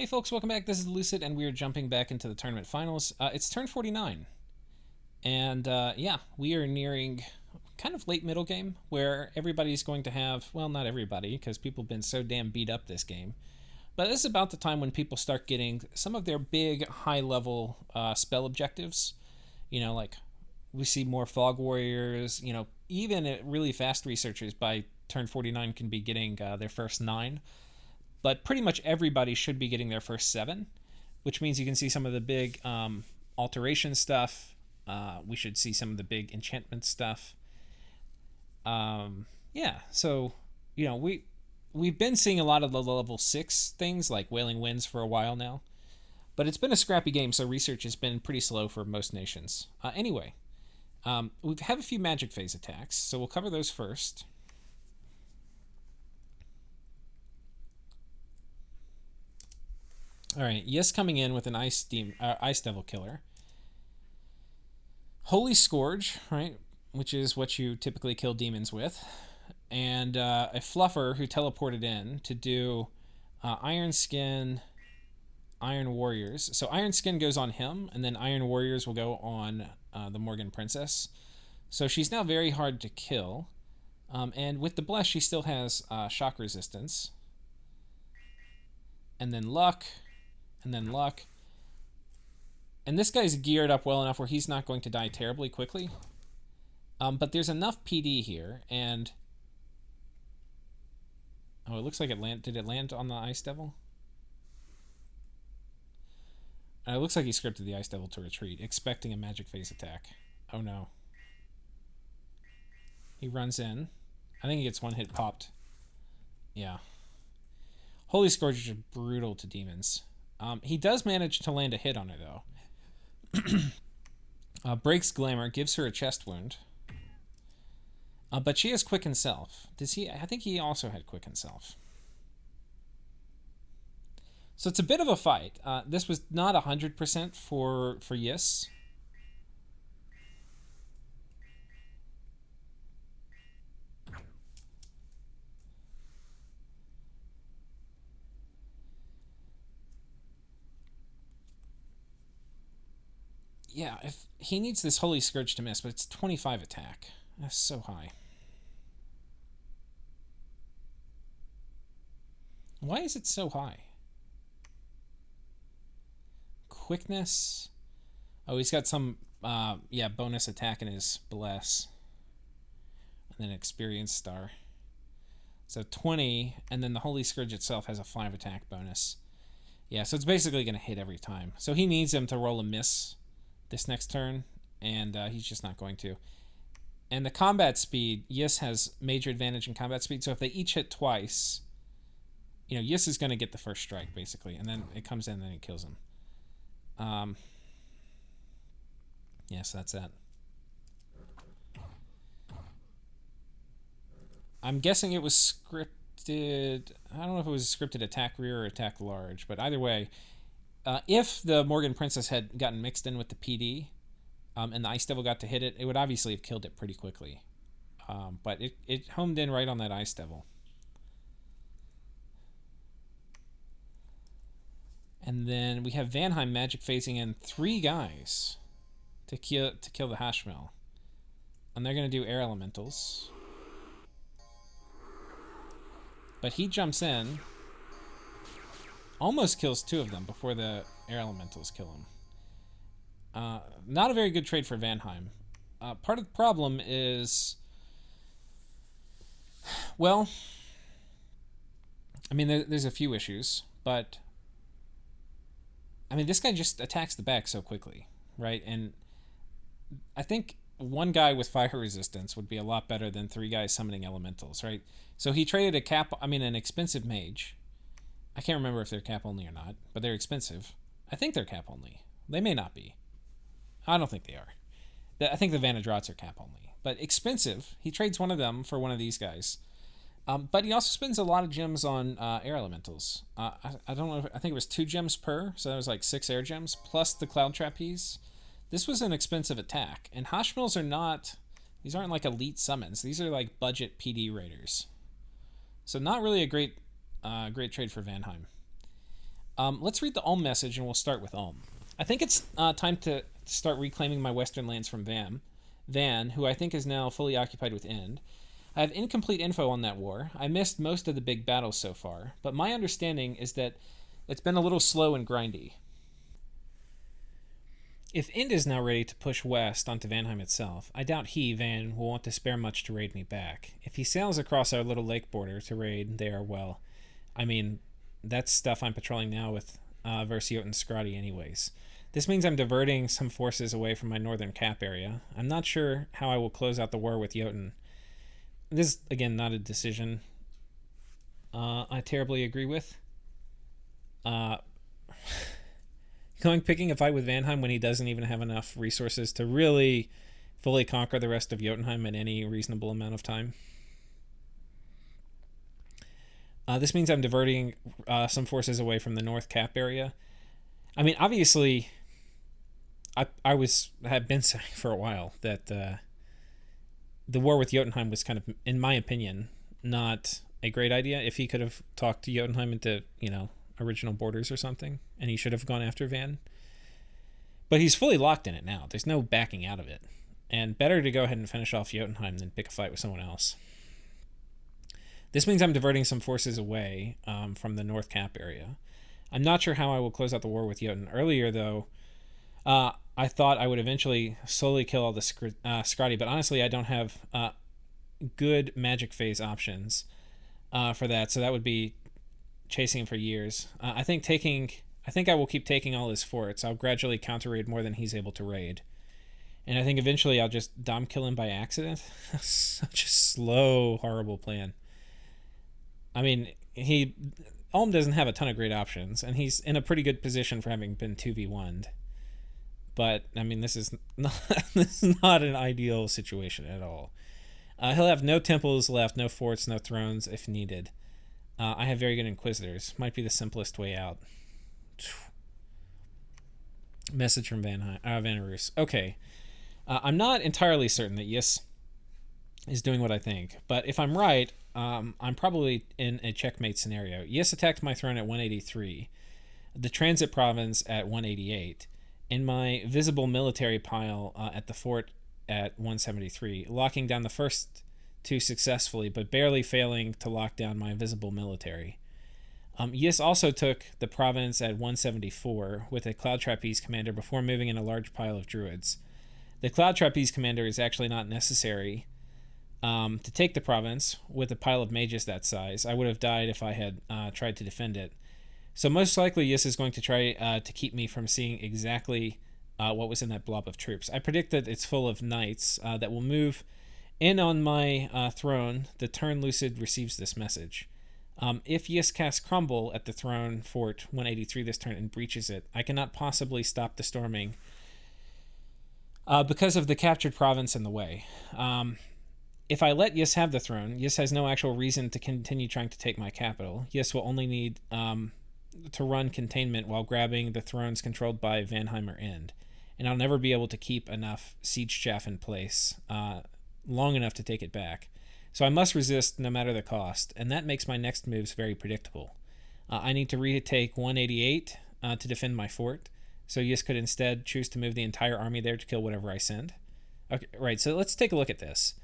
Hey folks, welcome back. This is Lucid, and we are jumping back into the tournament finals. It's turn 49, and yeah, we are nearing kind of late middle game where everybody's going to have, well, not everybody, because people have been so damn beat up this game, but this is about the time when people start getting some of their big high-level spell objectives. You know, like we see more Fog Warriors, even really fast researchers by turn 49 can be getting their first 9. But pretty much everybody should be getting their first 7, which means you can see some of the big alteration stuff. We should see some of the big enchantment stuff. Yeah, so we've been seeing a lot of the level 6 things like Wailing Winds for a while now, but it's been a scrappy game, so research has been pretty slow for most nations. Anyway, we have a few magic phase attacks, so we'll cover those first. All right, Yes coming in with an Ice Devil Killer. Holy Scourge, right, which is what you typically kill demons with. And a Fluffer who teleported in to do Iron Skin, Iron Warriors. So Iron Skin goes on him, and then Iron Warriors will go on the Morgan Princess. So she's now very hard to kill. And with the Bless, she still has shock resistance. And then Luck. And then Luck. And this guy's geared up well enough where he's not going to die terribly quickly. But there's enough PD here, and... Oh, it looks like it landed. Did it land on the Ice Devil? It looks like he scripted the Ice Devil to retreat, expecting a magic phase attack. Oh no. He runs in. I think he gets one hit popped. Yeah. Holy Scourge is brutal to demons. He does manage to land a hit on her, though. Breaks Glamour, gives her a chest wound. But she has Quicken Self. Does he? I think he also had Quicken Self. So it's a bit of a fight. This was not 100% for Yis. Yeah, if he needs this Holy Scourge to miss, but it's 25 attack. That's so high. Why is it so high? Quickness. Oh, he's got some bonus attack in his Bless. And then Experience Star. So 20, and then the Holy Scourge itself has a 5 attack bonus. Yeah, so it's basically going to hit every time. So he needs him to roll a miss this next turn, and he's just not going to. And the combat speed, Yis has major advantage in combat speed, so if they each hit twice, Yis is going to get the first strike, basically, and then it comes in and then it kills him. Yes, that's it. I'm guessing it was scripted. I don't know if it was scripted attack rear or attack large, but either way, if the Morgan Princess had gotten mixed in with the PD, and the Ice Devil got to hit it, it would obviously have killed it pretty quickly. But it homed in right on that Ice Devil. And then we have Vanheim magic phasing in 3 guys to kill the Hashmill. And they're going to do Air Elementals. But he jumps in, almost kills 2 of them before the Air Elementals kill him. Not a very good trade for Vanheim. Part of the problem is, well, I mean, there's a few issues, but I mean, this guy just attacks the back so quickly, right? And I think 1 guy with fire resistance would be a lot better than 3 guys summoning elementals, right? So he traded an expensive mage. I can't remember if they're cap only or not, but they're expensive. I think they're cap only. They may not be. I don't think they are. I think the Vanadrats are cap only. But expensive. He trades one of them for one of these guys. But he also spends a lot of gems on air elementals. I don't know. I think it was 2 gems per, so that was like 6 air gems, plus the Cloud Trapeze. This was an expensive attack. And Hashmills are not... These aren't like elite summons. These are like budget PD raiders. So not really a great trade for Vanheim. Let's read the Ulm message, and we'll start with Ulm. I think it's time to start reclaiming my western lands from Van, who I think is now fully occupied with Ind. I have incomplete info on that war. I missed most of the big battles so far, but my understanding is that it's been a little slow and grindy. If Ind is now ready to push west onto Vanheim itself, I doubt he, Van, will want to spare much to raid me back. If he sails across our little lake border to raid there, well, I mean, that's stuff I'm patrolling now with versus Jotun Scrotty anyways. This means I'm diverting some forces away from my northern cap area. I'm not sure how I will close out the war with Jotun. This is, again, not a decision I terribly agree with. Picking a fight with Vanheim when he doesn't even have enough resources to really fully conquer the rest of Jotunheim in any reasonable amount of time. This means I'm diverting some forces away from the North Cap area. I mean, obviously, I have been saying for a while that the war with Jotunheim was kind of, in my opinion, not a great idea. If he could have talked to Jotunheim into, original borders or something, and he should have gone after Van. But he's fully locked in it now. There's no backing out of it. And better to go ahead and finish off Jotunheim than pick a fight with someone else. This means I'm diverting some forces away from the North Cap area. I'm not sure how I will close out the war with Jotun. Earlier, though, I thought I would eventually slowly kill all the Scotty, but honestly, I don't have good magic phase options for that, so that would be chasing him for years. I think I will keep taking all his forts. I'll gradually counter raid more than he's able to raid. And I think eventually I'll just dom kill him by accident. Such a slow, horrible plan. I mean, Ulm doesn't have a ton of great options, and he's in a pretty good position for having been 2v1'd. But, I mean, this is not an ideal situation at all. He'll have no temples left, no forts, no thrones if needed. I have very good inquisitors. Might be the simplest way out. Message from Van Roos. Okay. I'm not entirely certain that Yis is doing what I think, but if I'm right, I'm probably in a checkmate scenario. Yis attacked my throne at 183, the transit province at 188, and my visible military pile at the fort at 173, locking down the first two successfully, but barely failing to lock down my visible military. Yis also took the province at 174 with a Cloud Trapeze commander before moving in a large pile of druids. The Cloud Trapeze commander is actually not necessary to take the province with a pile of mages that size. I would have died if I had tried to defend it. So most likely Yis is going to try to keep me from seeing exactly what was in that blob of troops. I predict that it's full of knights that will move in on my throne the turn Lucid receives this message. If Yis casts Crumble at the throne fort 183 this turn and breaches it, I cannot possibly stop the storming because of the captured province in the way. If I let Yis have the throne, Yis has no actual reason to continue trying to take my capital. Yis will only need to run containment while grabbing the thrones controlled by Vanheimer End, and I'll never be able to keep enough siege chaff in place long enough to take it back. So I must resist no matter the cost, and that makes my next moves very predictable. I need to retake 188 to defend my fort, so Yis could instead choose to move the entire army there to kill whatever I send. Okay, right, so let's take a look at this.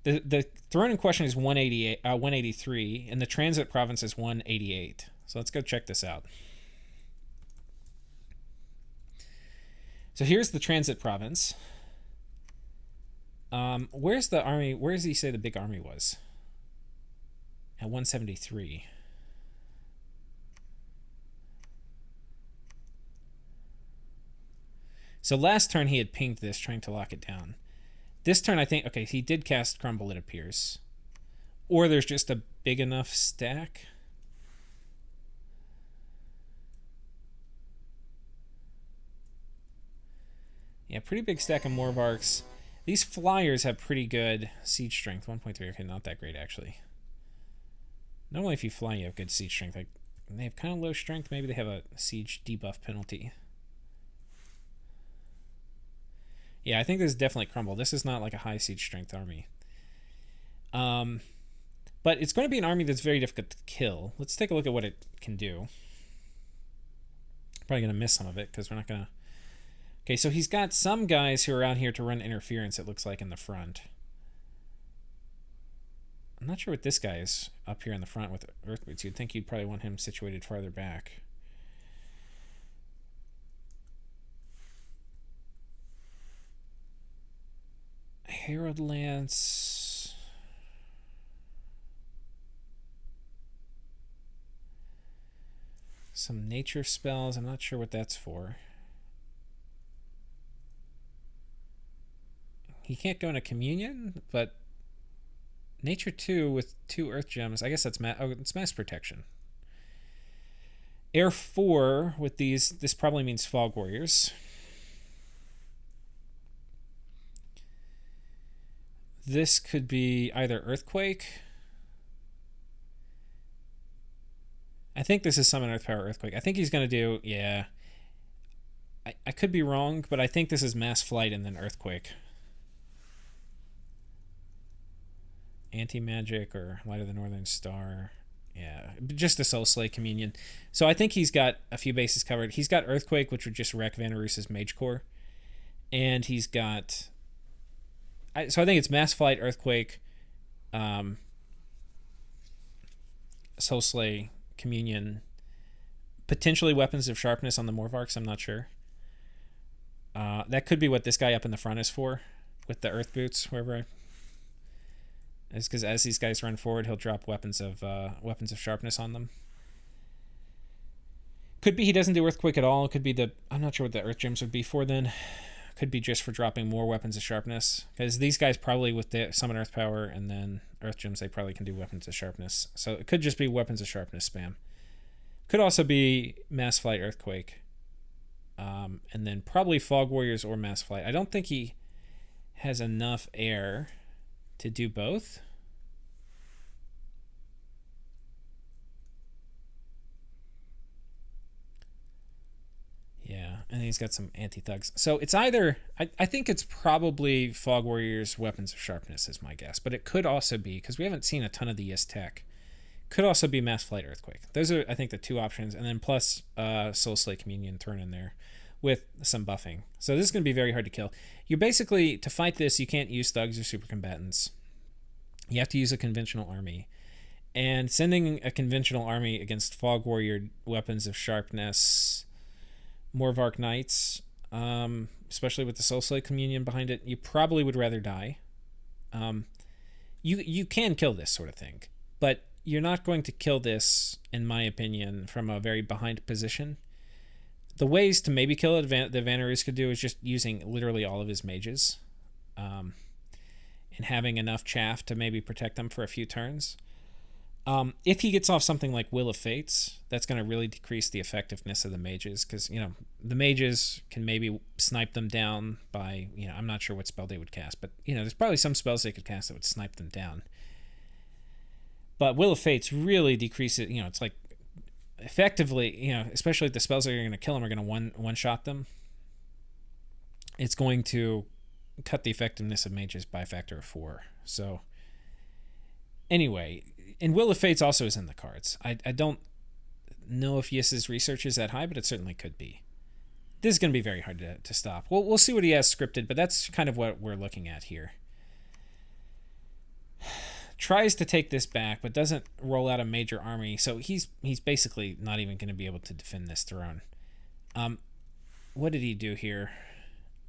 The throne in question is 183, and the transit province is 188. So let's go check this out. So here's the transit province. Where's the army? Where does he say the big army was? At 173. So last turn he had pinged this, trying to lock it down. This turn I think, okay, he did cast Crumble, it appears. Or there's just a big enough stack. Yeah, pretty big stack of Morvarks. These flyers have pretty good siege strength. 1.3, okay, not that great, actually. Normally if you fly, you have good siege strength. Like, they have kind of low strength. Maybe they have a siege debuff penalty. Yeah, I think this is definitely Crumble. This is not like a high siege strength army. But it's going to be an army that's very difficult to kill. Let's take a look at what it can do. Probably going to miss some of it because we're not going to... Okay, so he's got some guys who are out here to run interference, it looks like, in the front. I'm not sure what this guy is up here in the front with Earth Boots. You'd think you'd probably want him situated farther back. Herald Lance. Some nature spells. I'm not sure what that's for. He can't go into communion, but nature 2 with 2 earth gems. I guess that's it's mass protection. Air 4 with these. This probably means fog warriors. This could be either earthquake. I think this is summon earth power earthquake. I think he's going to do, yeah. I could be wrong, but I think this is mass flight and then earthquake. Anti-magic or Light of the Northern Star. Yeah, just a Soul Slay Communion. So I think he's got a few bases covered. He's got Earthquake, which would just wreck Vanarus's Mage Core. And he's got... So I think it's Mass Flight, Earthquake, Soul Slay, Communion, potentially Weapons of Sharpness on the Morvarks, I'm not sure. That could be what this guy up in the front is for, with the Earth Boots, wherever... It's because as these guys run forward, he'll drop weapons of sharpness on them. Could be he doesn't do Earthquake at all. It could be I'm not sure what the Earth Gems would be for then. Could be just for dropping more weapons of sharpness. Because these guys probably with the Summon Earth Power and then Earth Gems, they probably can do weapons of sharpness. So it could just be weapons of sharpness spam. Could also be Mass Flight Earthquake. And then probably Fog Warriors or Mass Flight. I don't think he has enough air to do both. Yeah, and he's got some anti-thugs. So it's either... I think it's probably Fog Warriors, Weapons of Sharpness is my guess. But it could also be, because we haven't seen a ton of the tech, could also be Mass Flight Earthquake. Those are, I think, the two options. And then plus Soul Slay Communion thrown in there with some buffing. So this is going to be very hard to kill. You basically, to fight this, you can't use thugs or super combatants. You have to use a conventional army. And sending a conventional army against Fog Warrior, Weapons of Sharpness, Morvark Knights, especially with the Soul Slay Communion behind it, you probably would rather die. You can kill this sort of thing, but you're not going to kill this, in my opinion, from a very behind position. The ways to maybe kill it that Vanarus could do is just using literally all of his mages. And having enough chaff to maybe protect them for a few turns. If he gets off something like Will of Fates, that's going to really decrease the effectiveness of the mages, because, the mages can maybe snipe them down by, I'm not sure what spell they would cast, but, there's probably some spells they could cast that would snipe them down. But Will of Fates really decreases, it's like, effectively, especially if the spells that are going to kill them are going to one-shot them, it's going to cut the effectiveness of mages by a factor of 4. So, anyway, and Will of Fates also is in the cards. I don't know if Yis's research is that high, but it certainly could be. This is going to be very hard to stop. We'll see what he has scripted, but that's kind of what we're looking at here. Tries to take this back, but doesn't roll out a major army, so he's basically not even going to be able to defend this throne. What did he do here?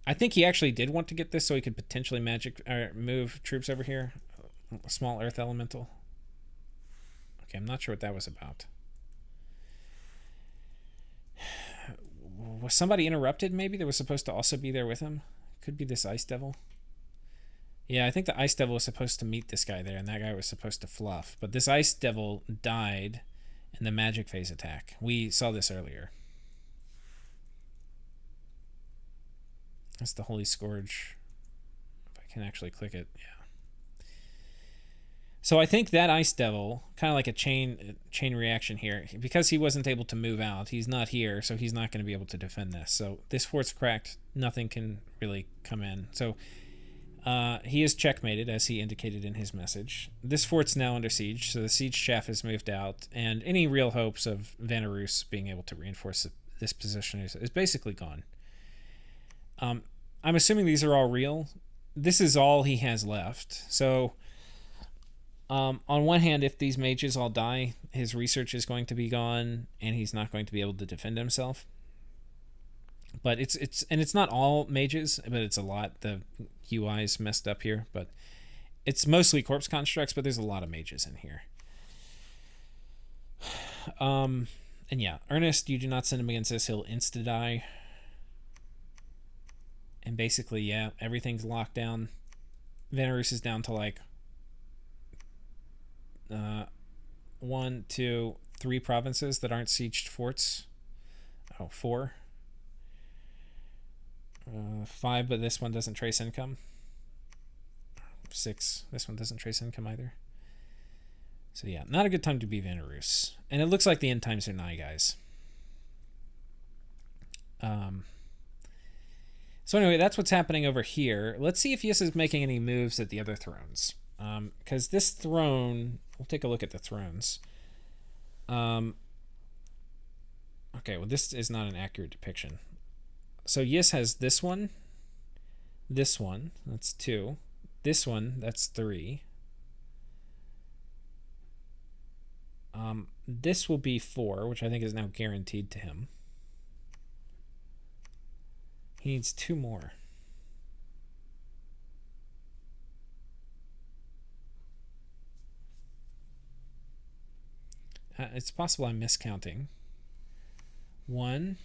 I think he actually did want to get this so he could potentially move troops over here. A small earth elemental. Okay, I'm not sure what that was about. Was somebody interrupted maybe? That was supposed to also be there with him? Could be this Ice Devil. Yeah, I think the Ice Devil was supposed to meet this guy there, and that guy was supposed to fluff. But this Ice Devil died in the magic phase attack. We saw this earlier. That's the Holy Scourge. If I can actually click it, yeah. So I think that Ice Devil, kind of like a chain reaction here, because he wasn't able to move out, he's not here, so he's not going to be able to defend this. So this fort's cracked, nothing can really come in. So he is checkmated, as he indicated in his message. This fort's now under siege, so the siege chaff has moved out, and any real hopes of Vanarus being able to reinforce this position is basically gone. I'm assuming these are all real. This is all he has left. So, on one hand, if these mages all die, his research is going to be gone, and he's not going to be able to defend himself. But it's not all mages, but it's a lot. The UI is messed up here, but it's mostly corpse constructs. But there's a lot of mages in here. And yeah, Earnest, you do not send him against this; he'll insta die. And basically, yeah, everything's locked down. Venerus is down to like 1, 2, 3 provinces that aren't sieged forts. Oh, 4. 5, but this one doesn't trace income. 6, this one doesn't trace income either. So yeah, not a good time to be Venerus. And it looks like the end times are nigh, guys. So anyway, that's what's happening over here. Let's see if Yis is making any moves at the other thrones. Because this throne, we'll take a look at the thrones. Okay, well, this is not an accurate depiction. So Yis has this one, that's 2. This one, that's 3. This will be 4, which I think is now guaranteed to him. He needs 2 more. It's possible I'm miscounting. 1.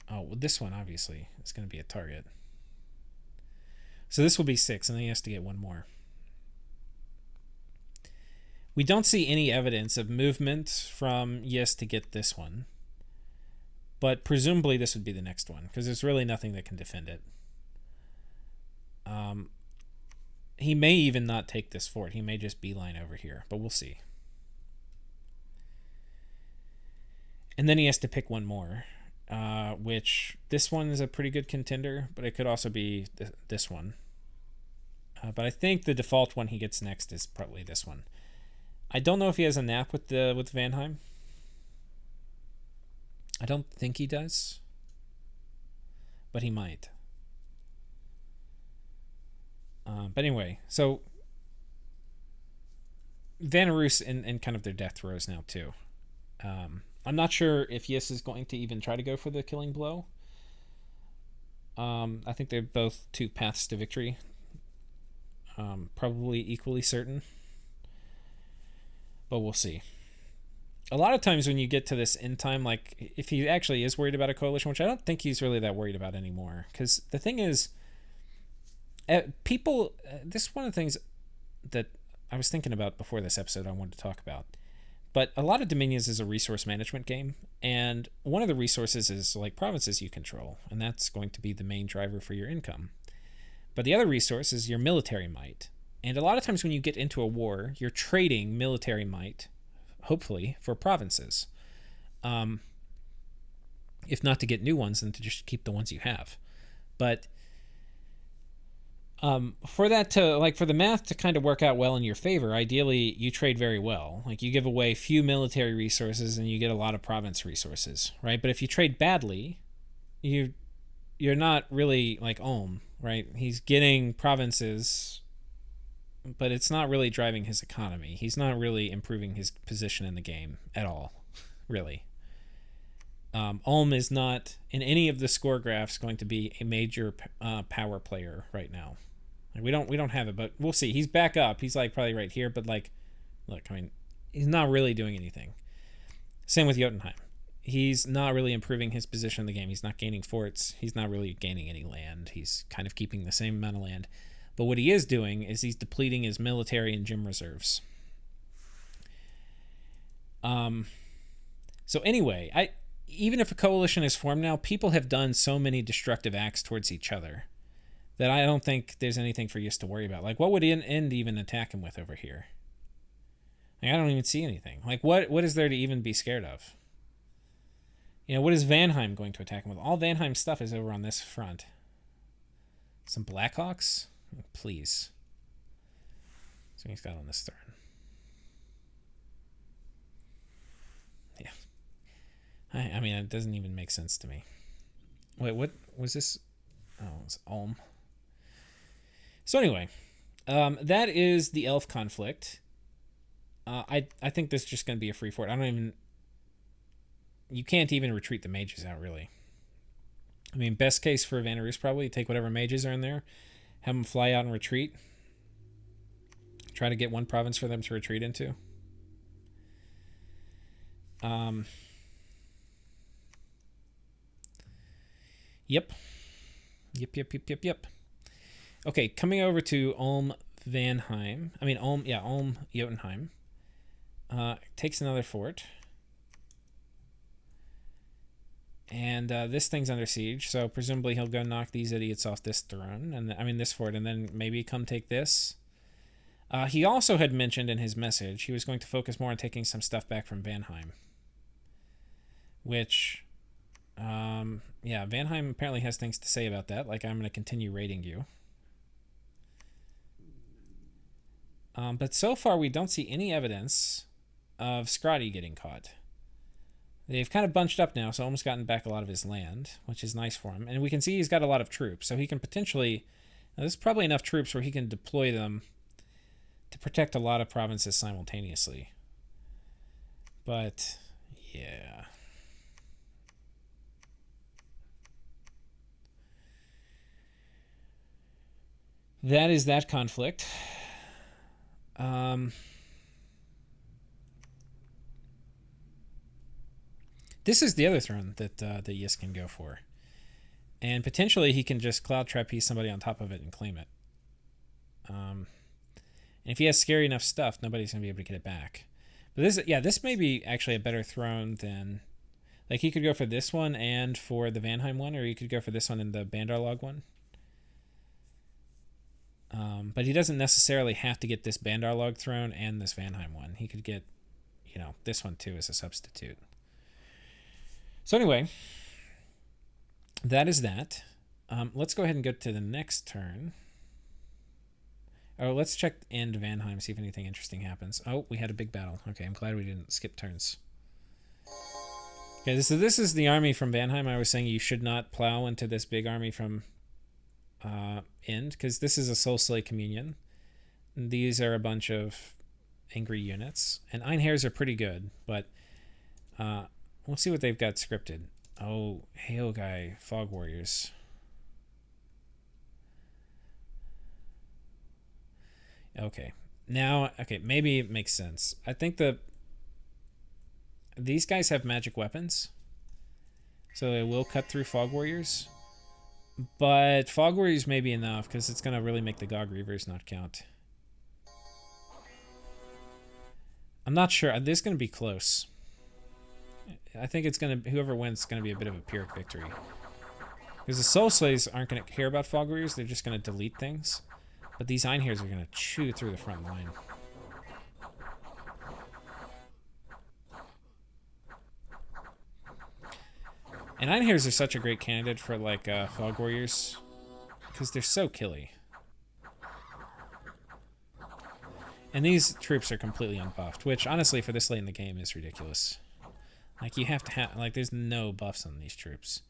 Oh, well, this one obviously is going to be a target. So this will be 6, and then he has to get 1 more. We don't see any evidence of movement from Yis to get this one. But presumably this would be the next one, because there's really nothing that can defend it. He may even not take this fort. He may just beeline over here, but we'll see. And then he has to pick 1 more, which this one is a pretty good contender, but it could also be this one. But I think the default one he gets next is probably this one. I don't know if he has a nap with Vanheim. I don't think he does, but he might. But anyway, so Venerus in kind of their death throes now too. I'm not sure if Yis is going to even try to go for the killing blow. I think they're both 2 paths to victory. Probably equally certain. But we'll see. A lot of times when you get to this end time, like if he actually is worried about a coalition, which I don't think he's really that worried about anymore, because the thing is, people, this is one of the things that I was thinking about before this episode I wanted to talk about, but a lot of Dominions is a resource management game, and one of the resources is like provinces you control, and that's going to be the main driver for your income. But the other resource is your military might, and a lot of times when you get into a war, you're trading military might, hopefully, for provinces. If not to get new ones, then to just keep the ones you have. But for that to, like, for the math to kind of work out well in your favor, ideally you trade very well. Like, you give away few military resources and you get a lot of province resources, right? But if you trade badly, you're not really like Ulm, right? He's getting provinces, but it's not really driving his economy. He's not really improving his position in the game at all, really. Ulm is not, in any of the score graphs, going to be a major power player right now. Like, we don't have it, but we'll see. He's back up. He's like probably right here, but like, look, I mean, he's not really doing anything. Same with Jotunheim. He's not really improving his position in the game. He's not gaining forts. He's not really gaining any land. He's kind of keeping the same amount of land. But what he is doing is he's depleting his military and gym reserves. So anyway, even if a coalition is formed now, people have done so many destructive acts towards each other that I don't think there's anything for Yis to worry about. Like, what would End even attack him with over here? Like, I don't even see anything. Like, what is there to even be scared of? You know, what is Vanheim going to attack him with? All Vanheim's stuff is over on this front. Some Blackhawks? Please. So he's got on this turn. Yeah. I mean, it doesn't even make sense to me. Wait, what was this? Oh, it's Ulm. So anyway, that is the elf conflict. I think this is just going to be a free for it. I don't even. You can't even retreat the mages out, really. I mean, best case for Vanarus probably take whatever mages are in there, have them fly out and retreat. Try to get one province for them to retreat into. Yep. Okay, coming over to Ulm Vanheim. I mean, Ulm Jotunheim. Takes another fort. And this thing's under siege, so presumably he'll go knock these idiots off this throne, and this fort, and then maybe come take this. He also had mentioned in his message he was going to focus more on taking some stuff back from Vanheim. Which, Vanheim apparently has things to say about that, like I'm going to continue raiding you. But so far we don't see any evidence of Scrotty getting caught. They've kind of bunched up now, so almost gotten back a lot of his land, which is nice for him. And we can see he's got a lot of troops, so he can potentially... there's probably enough troops where he can deploy them to protect a lot of provinces simultaneously. But, yeah. That is that conflict. This is the other throne that Yisk can go for. And potentially he can just cloud trapeze somebody on top of it and claim it. And if he has scary enough stuff, nobody's going to be able to get it back. But this may be actually a better throne than... Like, he could go for this one and for the Vanheim one, or he could go for this one and the Bandarlog one. But he doesn't necessarily have to get this Bandarlog throne and this Vanheim one. He could get, this one too as a substitute. So anyway, that is that. Let's go ahead and go to the next turn. Oh, let's check end Vanheim, see if anything interesting happens. Oh, we had a big battle. Okay, I'm glad we didn't skip turns. Okay, so this is the army from Vanheim. I was saying you should not plow into this big army from end, because this is a Soul Slay Communion. And these are a bunch of angry units. And Einherrs are pretty good, but we'll see what they've got scripted. Oh, Hail Guy, Fog Warriors. Okay. Now, maybe it makes sense. I think these guys have magic weapons, so they will cut through Fog Warriors. But Fog Warriors may be enough, because it's going to really make the Gog Reavers not count. I'm not sure. This is going to be close. I think it's going to... Whoever wins is going to be a bit of a Pyrrhic victory. Because the Soul Slays aren't going to care about Fog Warriors. They're just going to delete things. But these Einherrs are going to chew through the front line. And Einherrs are such a great candidate for, like, Fog Warriors. Because they're so killy. And these troops are completely unbuffed. Which, honestly, for this late in the game is ridiculous. Like, you have to have... Like, there's no buffs on these troops.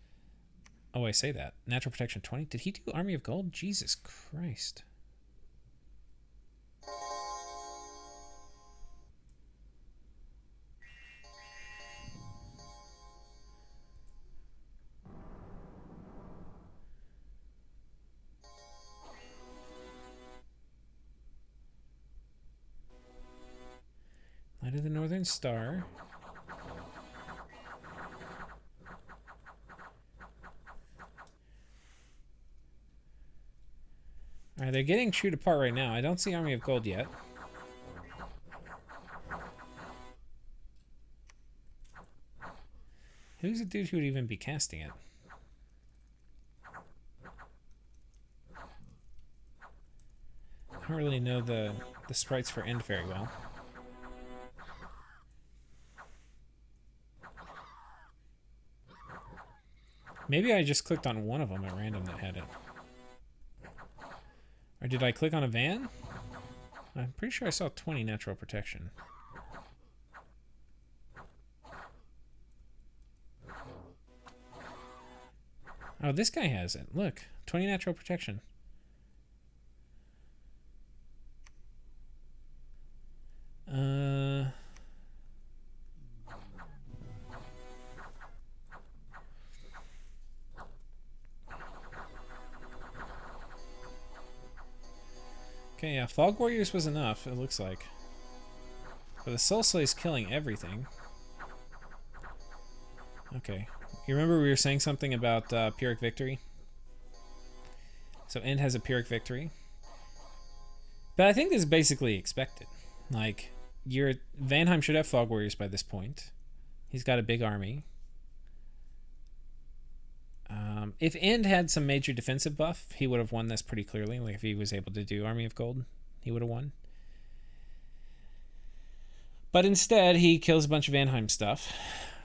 Oh, I say that. Natural Protection 20? Did he do Army of Gold? Jesus Christ. Light of the Northern Star. Alright, they're getting chewed apart right now. I don't see Army of Gold yet. Who's the dude who would even be casting it? I don't really know the sprites for End very well. Maybe I just clicked on one of them at random that had it. Or did I click on a van? I'm pretty sure I saw 20 natural protection. Oh, this guy has it. Look, 20 natural protection. Okay, yeah, Fog Warriors was enough, it looks like. But the Soul Slay's killing everything. Okay. You remember we were saying something about Pyrrhic Victory? So End has a Pyrrhic Victory. But I think this is basically expected. Like, Vanheim should have Fog Warriors by this point. He's got a big army. If End had some major defensive buff, he would have won this pretty clearly. Like, if he was able to do Army of Gold, he would have won. But instead, he kills a bunch of Vanheim stuff.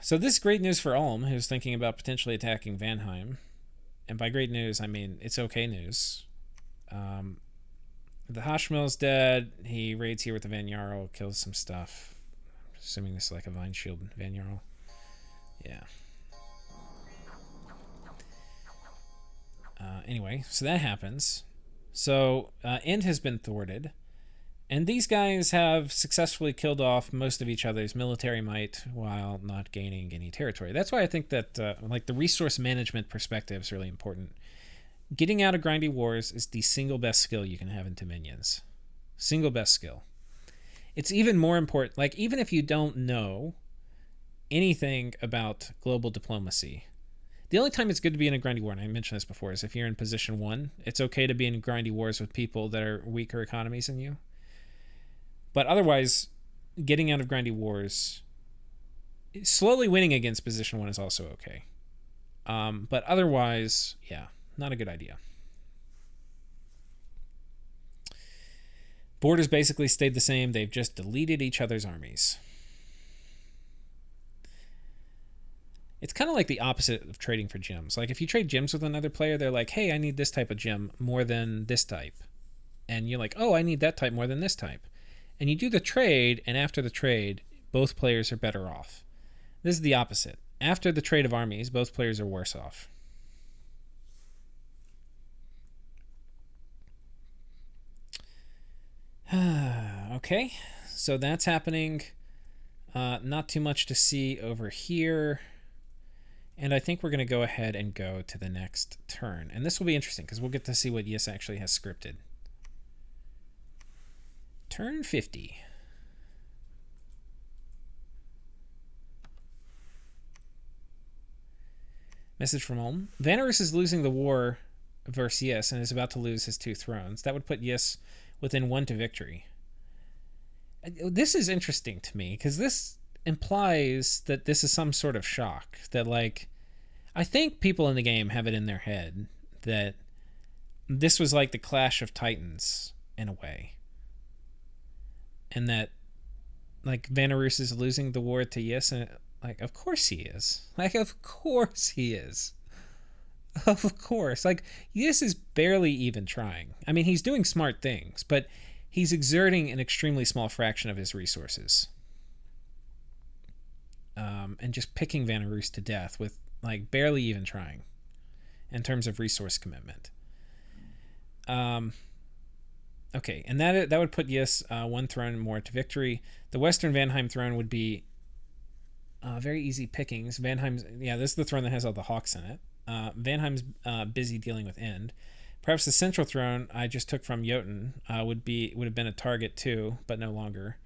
So this is great news for Ulm, who's thinking about potentially attacking Vanheim. And by great news, I mean it's okay news. The Hashmill's dead. He raids here with the Van Jarl, kills some stuff. I'm assuming this is like a Vine Shield Van Jarl. Yeah. Anyway, so that happens. So End has been thwarted. And these guys have successfully killed off most of each other's military might while not gaining any territory. That's why I think that like the resource management perspective is really important. Getting out of grindy wars is the single best skill you can have in Dominions. Single best skill. It's even more important, like even if you don't know anything about global diplomacy, the only time it's good to be in a grindy war, and I mentioned this before, is if you're in position 1. It's okay to be in grindy wars with people that are weaker economies than you. But otherwise, getting out of grindy wars, slowly winning against position 1 is also okay. But otherwise, yeah, not a good idea. Borders basically stayed the same. They've just deleted each other's armies. It's kind of like the opposite of trading for gems. Like if you trade gems with another player, they're like, hey, I need this type of gem more than this type. And you're like, oh, I need that type more than this type. And you do the trade, and after the trade, both players are better off. This is the opposite. After the trade of armies, both players are worse off. Okay, so that's happening. Not too much to see over here. And I think we're going to go ahead and go to the next turn. And this will be interesting, because we'll get to see what Yis actually has scripted. Turn 50. Message from Ulm. Vanarus is losing the war versus Yis and is about to lose his 2 thrones. That would put Yis within 1 to victory. This is interesting to me, because this implies that this is some sort of shock. That, like, I think people in the game have it in their head that this was like the Clash of Titans in a way. And that, like, Vanarus is losing the war to Yis, and, like, of course he is. Like, of course he is. Of course. Like, Yis is barely even trying. I mean, he's doing smart things, but he's exerting an extremely small fraction of his resources. And just picking Vanarus to death with, like, barely even trying in terms of resource commitment. Okay, and that would put Yis 1 throne more to victory. The Western Vanheim throne would be very easy pickings. Vanheim's, yeah, this is the throne that has all the hawks in it. Vanheim's busy dealing with End. Perhaps the central throne I just took from Jotun would have been a target too, but no longer.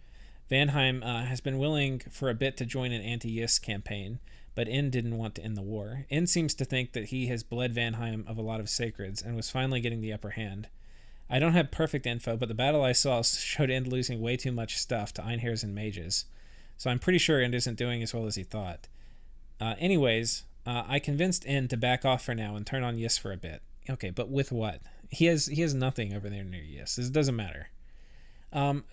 Vanheim has been willing for a bit to join an anti-Yis campaign, but End didn't want to end the war. End seems to think that he has bled Vanheim of a lot of sacreds and was finally getting the upper hand. I don't have perfect info, but the battle I saw showed End losing way too much stuff to Einherrs and mages, so I'm pretty sure End isn't doing as well as he thought. Anyways, I convinced End to back off for now and turn on Yis for a bit. Okay, but with what? He has nothing over there near Yis. This doesn't matter.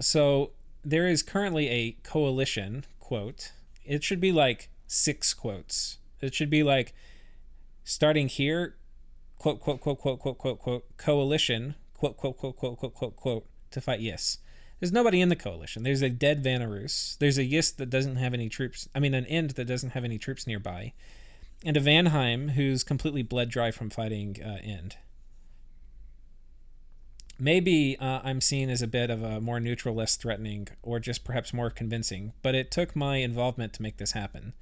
So there is currently a coalition, quote. It should be like 6 quotes. It should be like, starting here, quote, quote, quote, quote, quote, quote, quote, coalition, quote, quote, quote, quote, quote, quote, quote, to fight Yis. There's nobody in the coalition. There's a dead Vanarus. There's a Yis that doesn't have any troops. I mean, an End that doesn't have any troops nearby. and a Vanheim who's completely bled dry from fighting End. Maybe I'm seen as a bit of a more neutral, less threatening, or just perhaps more convincing, but it took my involvement to make this happen.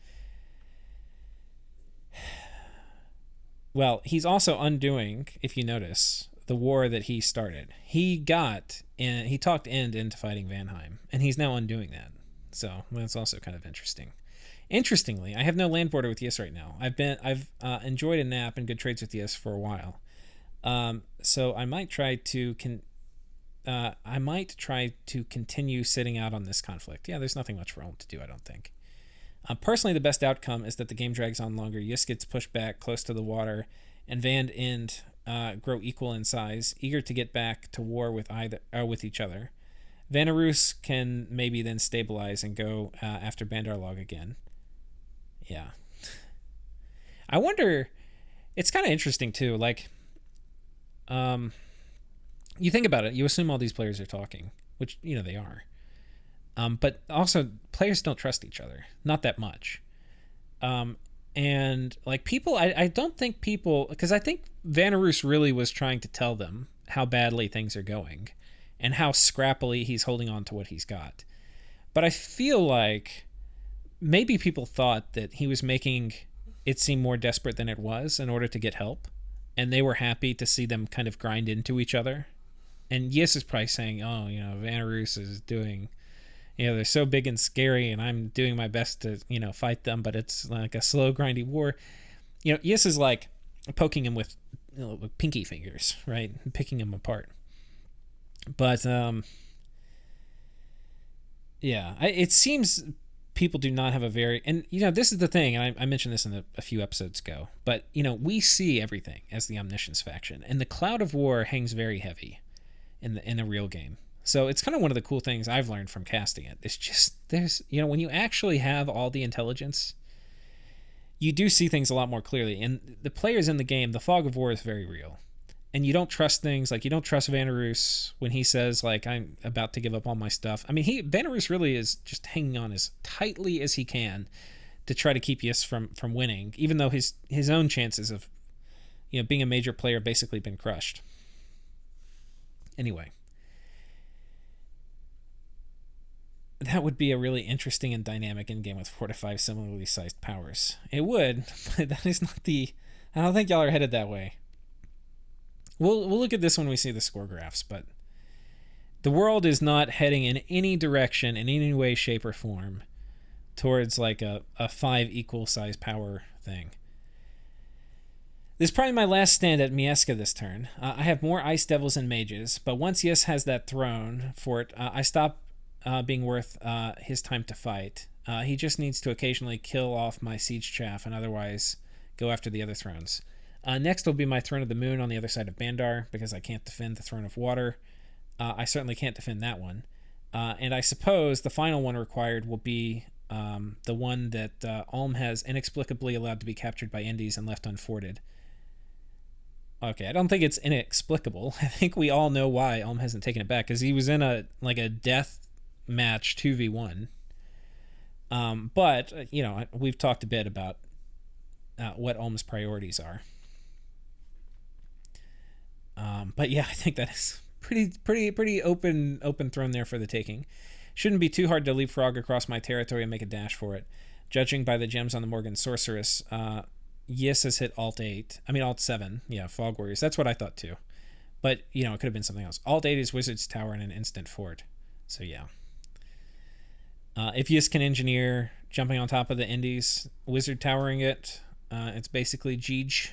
Well, he's also undoing, if you notice, the war that he started. He talked End into fighting Vanheim, and he's now undoing that. So that's also kind of interesting. Interestingly, I have no land border with Yis right now. I've enjoyed a nap and good trades with Yis for a while. So I might try to continue sitting out on this conflict. Yeah, there's nothing much for Ulm to do, I don't think. Personally, the best outcome is that the game drags on longer. Yis gets pushed back close to the water, and Van End grow equal in size, eager to get back to war with each other. Vanarus can maybe then stabilize and go after Bandarlog again. Yeah. I wonder. It's kind of interesting too. Like, you think about it. You assume all these players are talking, which they are. But also, players don't trust each other. Not that much. And like people, I don't think people, because I think Vanarus really was trying to tell them how badly things are going and how scrappily he's holding on to what he's got. But I feel like maybe people thought that he was making it seem more desperate than it was in order to get help. And they were happy to see them kind of grind into each other. And Yis is probably saying, oh, Vanarus is doing... they're so big and scary, and I'm doing my best to, fight them, but it's like a slow, grindy war. Yis is like poking him with, with pinky fingers, right? Picking him apart. But, it seems people do not have a very... And, this is the thing, and I mentioned this in a few episodes ago, but, we see everything as the Omniscience faction, and the cloud of war hangs very heavy in the real game. So it's kind of one of the cool things I've learned from casting it. It's just, there's, when you actually have all the intelligence, you do see things a lot more clearly. And the players in the game, the fog of war is very real. And you don't trust things, like you don't trust Vanarus when he says, like, I'm about to give up all my stuff. I mean, Vanarus really is just hanging on as tightly as he can to try to keep Yis from winning, even though his own chances of, being a major player basically been crushed. Anyway. That would be a really interesting and dynamic endgame with 4 to 5 similarly sized powers. It would, but that is not the... I don't think y'all are headed that way. We'll look at this when we see the score graphs, but the world is not heading in any direction, in any way, shape, or form, towards like a 5 equal size power thing. This is probably my last stand at Miesca this turn. I have more Ice Devils and Mages, but once Yis has that throne for it, I stop being worth his time to fight. He just needs to occasionally kill off my Siege Chaff and otherwise go after the other thrones. Next will be my Throne of the Moon on the other side of Bandar, because I can't defend the Throne of Water. I certainly can't defend that one. And I suppose the final one required will be the one that Ulm has inexplicably allowed to be captured by Indies and left unforted. Okay, I don't think it's inexplicable. I think we all know why Ulm hasn't taken it back, because he was in a death match 2v1. But we've talked a bit about what Ulm's priorities are. But yeah, I think that is pretty open throne there for the taking. Shouldn't be too hard to leapfrog across my territory and make a dash for it. Judging by the gems on the Morgan Sorceress, Yis has hit Alt 7. Yeah, Fog Warriors. That's what I thought too. But, it could have been something else. Alt 8 is Wizard's Tower and an instant fort. So yeah. If Yis can engineer jumping on top of the Indies, Wizard towering it, it's basically Jeej.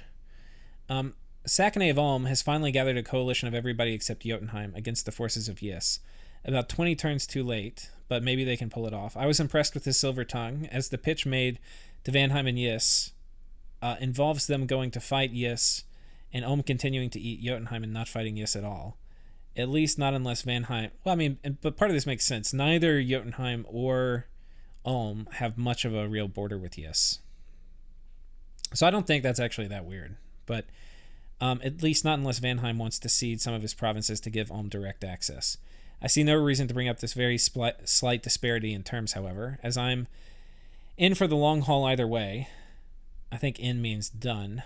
Sakanay of Ulm has finally gathered a coalition of everybody except Jotunheim against the forces of Yis. About 20 turns too late, but maybe they can pull it off. I was impressed with his Silver Tongue, as the pitch made to Vanheim and Yis involves them going to fight Yis and Ulm continuing to eat Jotunheim and not fighting Yis at all. At least not unless Vanheim... Well, but part of this makes sense. Neither Jotunheim or Ulm have much of a real border with Yis. So I don't think that's actually that weird. But at least not unless Vanheim wants to cede some of his provinces to give Ulm direct access. I see no reason to bring up this very slight disparity in terms, however, as I'm in for the long haul either way. I think in means done.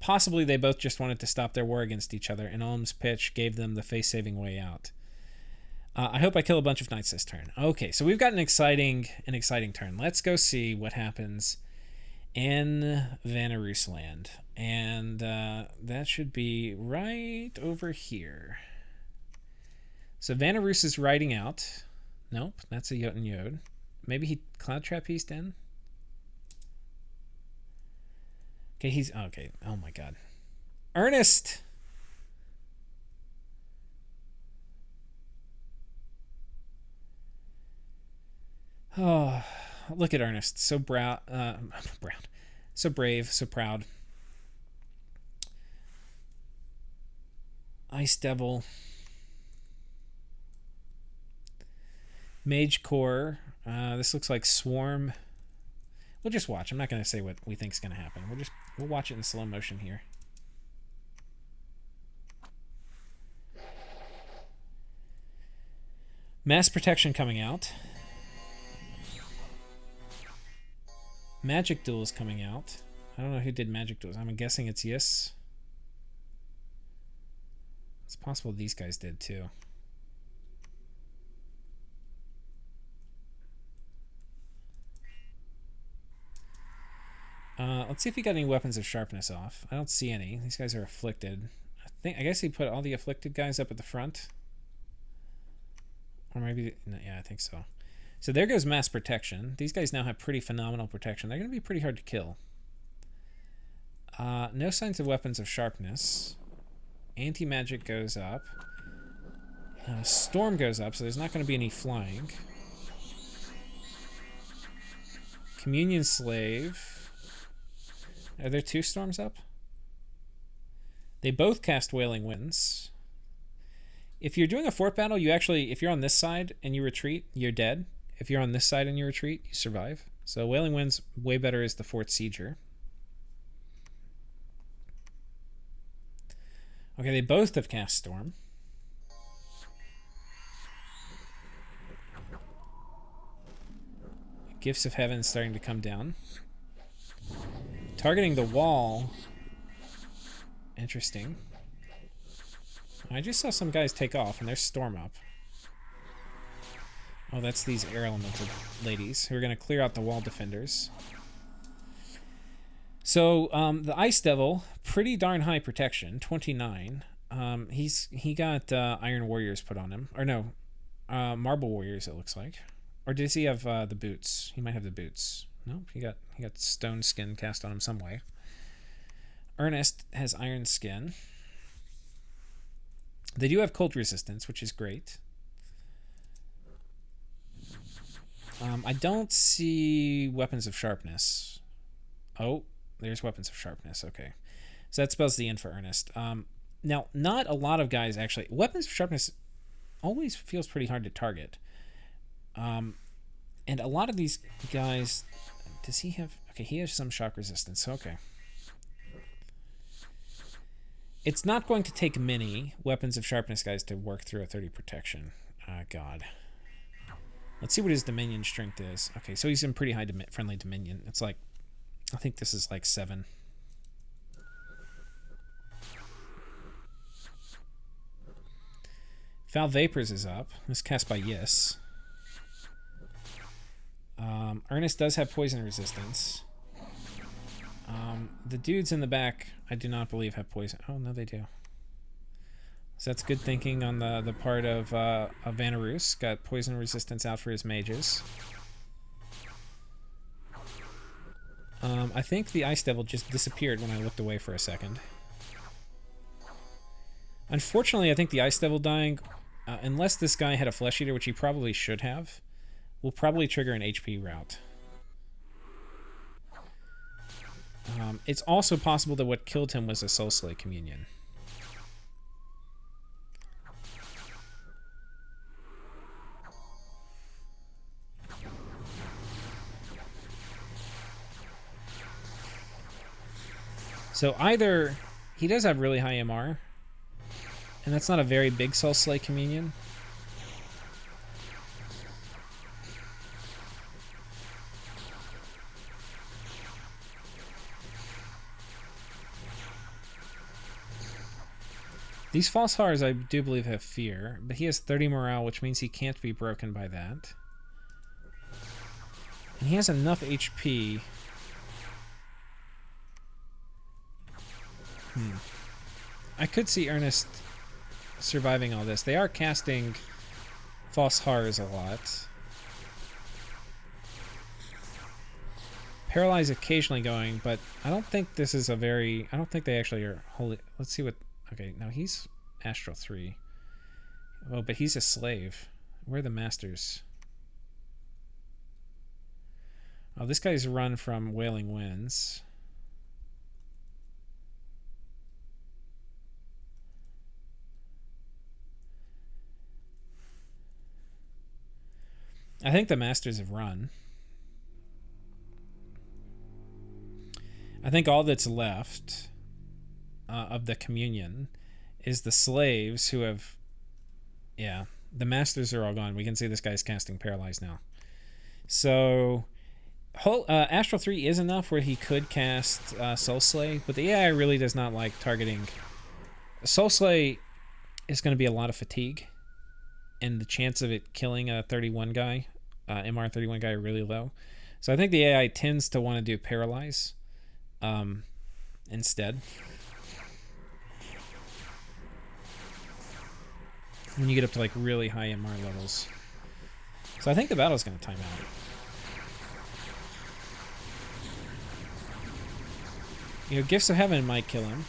Possibly they both just wanted to stop their war against each other, and Olm's pitch gave them the face-saving way out. I hope I kill a bunch of knights this turn. Okay, so we've got an exciting turn. Let's go see what happens in Vanarus land. And that should be right over here. So Vanarus is riding out. Nope, that's a Jotun Yod. Maybe he Cloud Trap East in? Okay, he's... Okay, oh my god. Earnest! Oh, look at Earnest. So brown. So brave, so proud. Ice Devil. Mage Core. This looks like Swarm. We'll just watch. I'm not going to say what we think is going to happen. We'll watch it in slow motion here. Mass Protection coming out. Magic Duel is coming out. I don't know who did Magic Duels. I'm guessing it's Yis. It's possible these guys did too. Let's see if he got any weapons of sharpness off. I don't see any. These guys are afflicted. I guess he put all the afflicted guys up at the front. Or maybe... No, yeah, I think so. So there goes mass protection. These guys now have pretty phenomenal protection. They're going to be pretty hard to kill. No signs of weapons of sharpness. Anti-magic goes up. Storm goes up, so there's not going to be any flying. Communion Slave. Are there 2 storms up? They both cast Wailing Winds. If you're doing a fort battle, you actually, if you're on this side and you retreat, you're dead. If you're on this side and you retreat, you survive. So Wailing Winds way better as the Fort Sieger. Okay, they both have cast Storm. Gifts of Heaven starting to come down. Targeting the wall. Interesting. I just saw some guys take off, and there's Storm up. Oh, that's these air elemental ladies who are going to clear out the wall defenders. So, the Ice Devil, pretty darn high protection, 29. He got Iron Warriors put on him. Or no, Marble Warriors, it looks like. Or does he have the boots? He might have the boots. No, he got Stone Skin cast on him some way. Earnest has Iron Skin. They do have cold resistance, which is great. I don't see weapons of sharpness. Oh, there's weapons of sharpness. Okay. So that spells the end for Earnest. Now, not a lot of guys actually... Weapons of sharpness always feels pretty hard to target. And a lot of these guys... Does he have... Okay, he has some shock resistance. Okay. It's not going to take many weapons of sharpness guys to work through a 30 protection. God. Let's see what his Dominion strength is. Okay, so he's in pretty high friendly Dominion. It's like... I think this is like 7. Foul Vapors is up. It's cast by Yis. Earnest does have poison resistance. The dudes in the back, I do not believe have poison. Oh, no, they do. So that's good thinking on the part of Vanarus. Got poison resistance out for his mages. I think the Ice Devil just disappeared when I looked away for a second. Unfortunately, I think the Ice Devil dying, unless this guy had a Flesh Eater, which he probably should have, will probably trigger an HP route. It's also possible that what killed him was a Soul Slay Communion. So either he does have really high MR, and that's not a very big Soul Slay Communion. These false hearts, I do believe, have fear, but he has 30 morale, which means he can't be broken by that. And he has enough HP. I could see Earnest surviving all this. They are casting false horrors a lot. Paralyze occasionally going, but I don't think this is a very... I don't think they actually are holy... Let's see what... Okay, now he's Astral 3. Oh, but he's a slave. Where are the masters? Oh, this guy's run from Wailing Winds. I think the masters have run. I think all that's left of the communion is the slaves who have... Yeah, the masters are all gone. We can see this guy's casting Paralyze now. So... Astral 3 is enough where he could cast Soul Slay, but the AI really does not like targeting. Soul Slay is going to be a lot of fatigue, and the chance of it killing a 31 guy, MR 31 guy, are really low. So I think the AI tends to want to do Paralyze instead. When you get up to like really high MR levels. So I think the battle's going to time out. You know, Gifts of Heaven might kill him.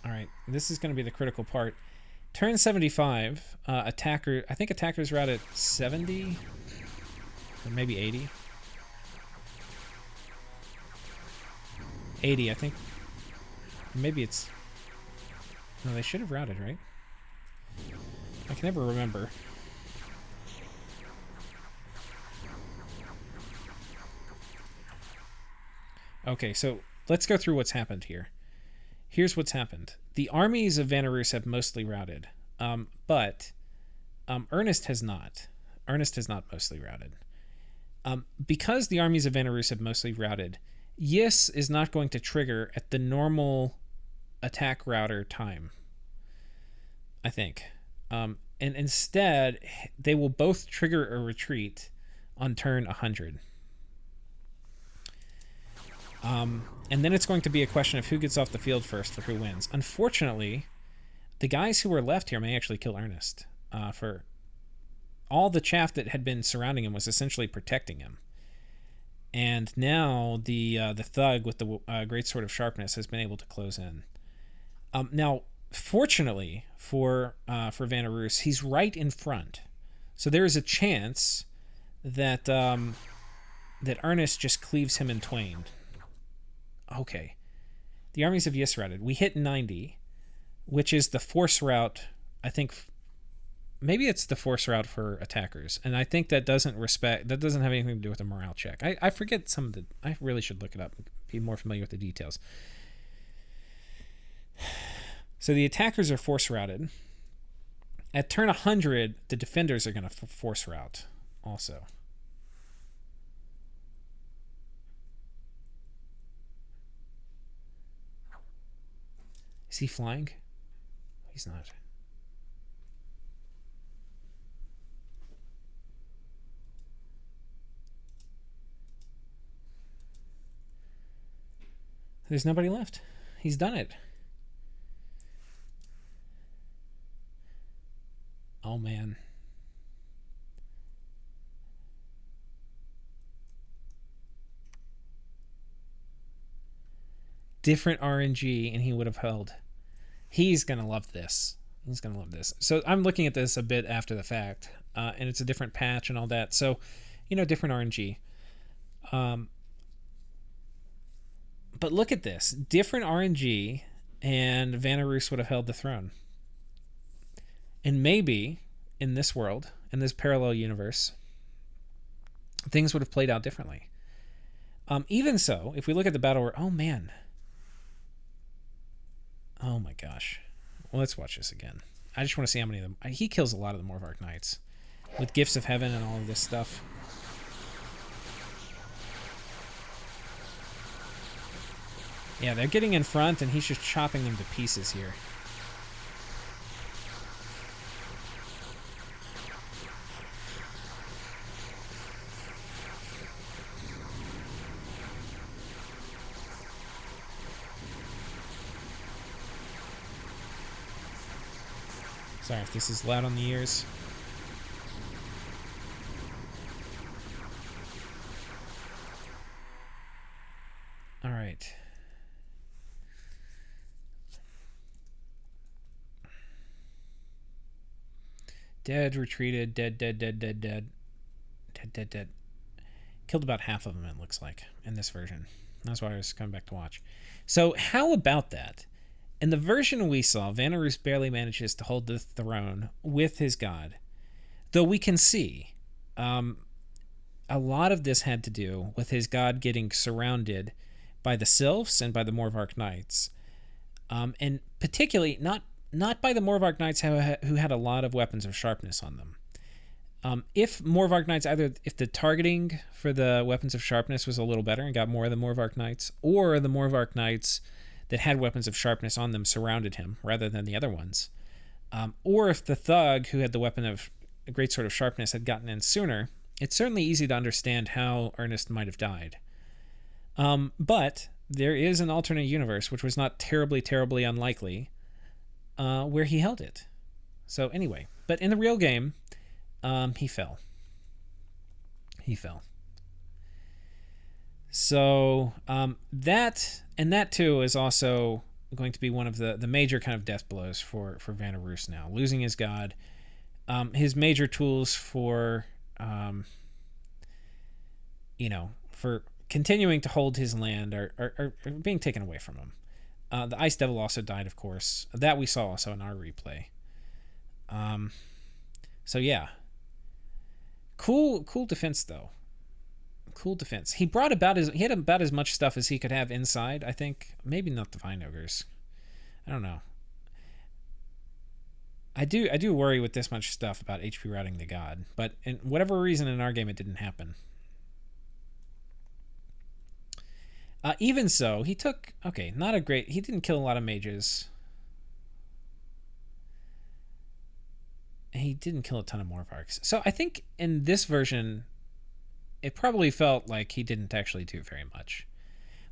Alright, this is going to be the critical part. Turn 75, attacker... I think attackers are out at 70? Or maybe 80? 80, I think. Maybe it's... No, they should have routed, right? I can never remember. Okay, so let's go through what's happened here. Here's what's happened. The armies of Vanarus have mostly routed, but Earnest has not. Earnest has not mostly routed. Because the armies of Vanarus have mostly routed, Yis is not going to trigger at the normal attack router time, I think. And instead, they will both trigger a retreat on turn 100. And then it's going to be a question of who gets off the field first for who wins. Unfortunately, the guys who are left here may actually kill Earnest. For all the chaff that had been surrounding him was essentially protecting him. And now the thug with the Great Sword of Sharpness has been able to close in. Now, fortunately for Vanarus, he's right in front. So there is a chance that that Earnest just cleaves him in twain. Okay. The armies of Yis routed. We hit 90, which is the force route, I think. Maybe it's the force route for attackers. And I think that doesn't have anything to do with a morale check. I forget some of the... I really should look it up and be more familiar with the details. So the attackers are force routed. At turn 100, the defenders are going to force route also. Is he flying? He's not. There's nobody left. He's done it. Oh, man. Different RNG, and he would have held. He's going to love this. He's going to love this. So I'm looking at this a bit after the fact, and it's a different patch and all that. So, different RNG. But look at this. Different RNG, and Vanarus would have held the throne. And maybe, in this world, in this parallel universe, things would have played out differently. Even so, if we look at the battle where... Oh, man. Oh, my gosh. Well, let's watch this again. I just want to see how many of them. He kills a lot of the Morvark Knights with Gifts of Heaven and all of this stuff. Yeah, they're getting in front, and he's just chopping them to pieces here. Sorry if this is loud on the ears. All right. Dead, retreated, dead. Killed about half of them, it looks like, in this version. That's why I was coming back to watch. So how about that? In the version we saw, Vanarus barely manages to hold the throne with his god. Though we can see a lot of this had to do with his god getting surrounded by the Sylphs and by the Morvark Knights. And particularly, not by the Morvark Knights who had a lot of weapons of sharpness on them. If Morvark Knights, either if the targeting for the weapons of sharpness was a little better and got more of the Morvark Knights, or the Morvark Knights that had weapons of sharpness on them surrounded him rather than the other ones, or if the thug who had the weapon of a great sword of sharpness had gotten in sooner, it's certainly easy to understand how Earnest might have died. But there is an alternate universe, which was not terribly unlikely, where he held it. So anyway, but in the real game, he fell. So that too is also going to be one of the major kind of death blows for Vanarus now. Losing his god, his major tools for for continuing to hold his land are being taken away from him. The Ice Devil also died, of course. That we saw also in our replay. So yeah. Cool defense though. Cool defense. He had about as much stuff as he could have inside, I think. Maybe not the Vine Ogres. I don't know. I do worry with this much stuff about HP routing the god, but in whatever reason in our game it didn't happen. Even so, he took... Okay, not a great... He didn't kill a lot of mages. He didn't kill a ton of Morvarks. So I think in this version, it probably felt like he didn't actually do very much.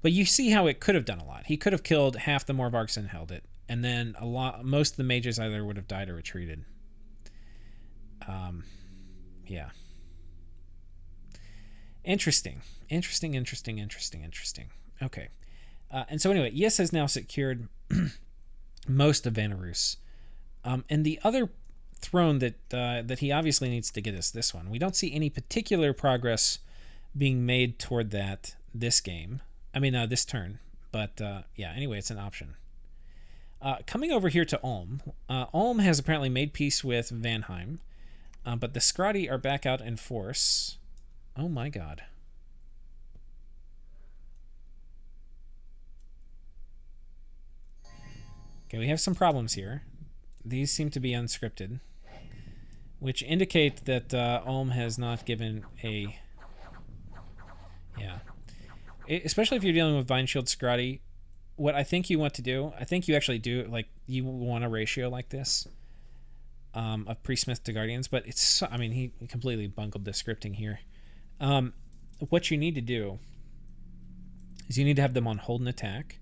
But you see how it could have done a lot. He could have killed half the Morvarks and held it. And then most of the mages either would have died or retreated. Yeah. Interesting. Okay. And so anyway, Yiss has now secured most of Vanarus. And the other throne that he obviously needs to get is this one. We don't see any particular progress being made toward that this game. This turn. But yeah, anyway, it's an option. Coming over here to Ulm. Ulm has apparently made peace with Vanheim. But the Scrati are back out in force. Oh my god. Okay, we have some problems here. These seem to be unscripted, which indicate that Ulm has not given a... Yeah. Especially if you're dealing with Vine Shield Scrati, what I think you want to do, I think you actually do, like, you want a ratio like this of Priest-Smith to Guardians, but it's... he completely bungled the scripting here. What you need to do is you need to have them on hold and attack.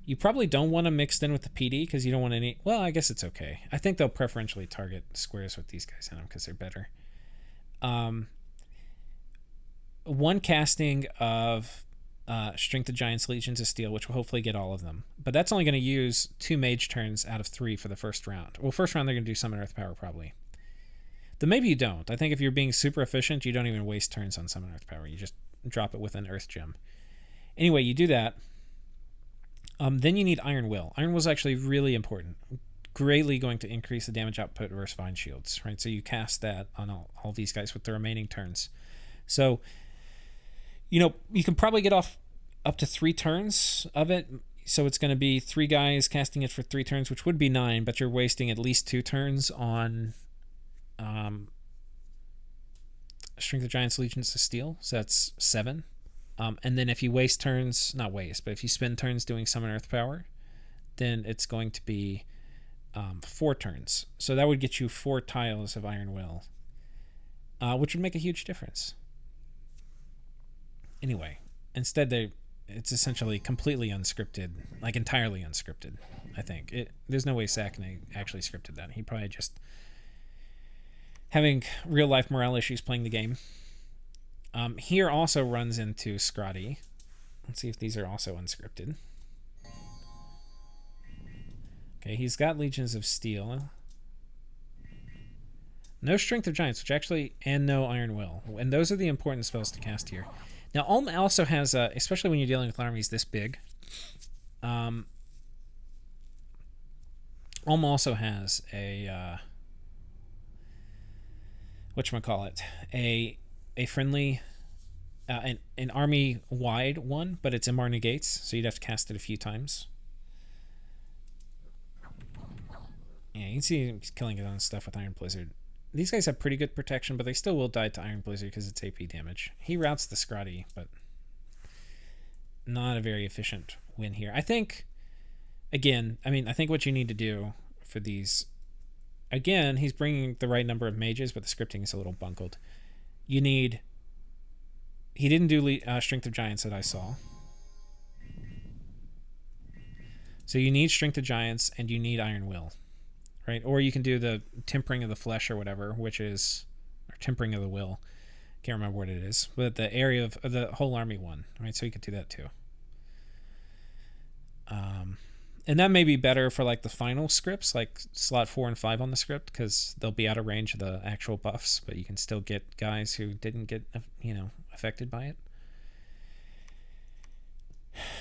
You probably don't want them mixed in with the PD because you don't want any... Well, I guess it's okay. I think they'll preferentially target squares with these guys in them because they're better. One casting of Strength of Giants, Legions of Steel, which will hopefully get all of them. But that's only going to use 2 mage turns out of 3 for the first round. Well, first round they're going to do Summon Earth Power probably. Then maybe you don't. I think if you're being super efficient, you don't even waste turns on Summon Earth Power. You just drop it with an Earth Gem. Anyway, you do that. Then you need Iron Will. Iron Will is actually really important. Greatly going to increase the damage output versus Vine Shields, right? So you cast that on all these guys with the remaining turns. So, you can probably get off up to 3 turns of it. So it's going to be 3 guys casting it for 3 turns, which would be 9, but you're wasting at least 2 turns on Strength of Giants, Legions of Steel. So that's 7. And then if you waste turns, not waste, but if you spend turns doing Summon Earth Power, then it's going to be 4 turns. So that would get you 4 tiles of Iron Will, which would make a huge difference. Anyway, instead it's essentially completely unscripted, like entirely unscripted, I think. There's no way Sackney actually scripted that. He probably just having real-life morale issues playing the game. Here also runs into Scrotty. Let's see if these are also unscripted. Okay, he's got Legions of Steel. No Strength of Giants, which actually, and no Iron Will. And those are the important spells to cast here. Now, Ulm also has, especially when you're dealing with armies this big, Ulm also has a, whatchamacallit, a friendly, an army-wide one, but it's Imar Negates, so you'd have to cast it a few times. Yeah, you can see him killing his own stuff with Iron Blizzard. These guys have pretty good protection, but they still will die to Iron Blizzard because it's AP damage. He routes the Scrotty, but not a very efficient win here. I think, again, I think what you need to do for these, again, he's bringing the right number of mages, but the scripting is a little bungled. He didn't do Strength of Giants that I saw. So you need Strength of Giants and you need Iron Will. Right? Or you can do the Tempering of the Flesh or whatever, which is, or Tempering of the Will. Can't remember what it is. But the area of the whole army one, right? So you could do that too. And that may be better for like the final scripts, like slot 4 and 5 on the script, because they'll be out of range of the actual buffs, but you can still get guys who didn't get, affected by it.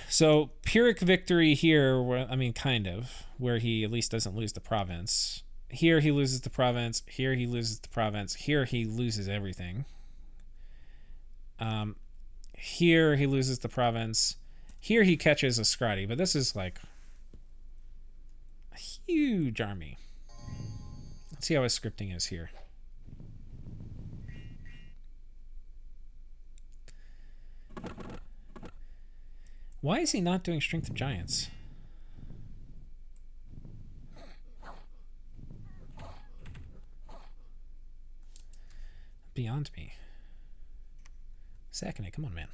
So Pyrrhic Victory here, kind of, where he at least doesn't lose the province. Here he loses the province. Here he loses the province. Here he loses everything. Here he loses the province. Here he catches a Scrotty, but this is like a huge army. Let's see how his scripting is here. Why is he not doing Strength of Giants? Beyond me. Sackney, come on, man.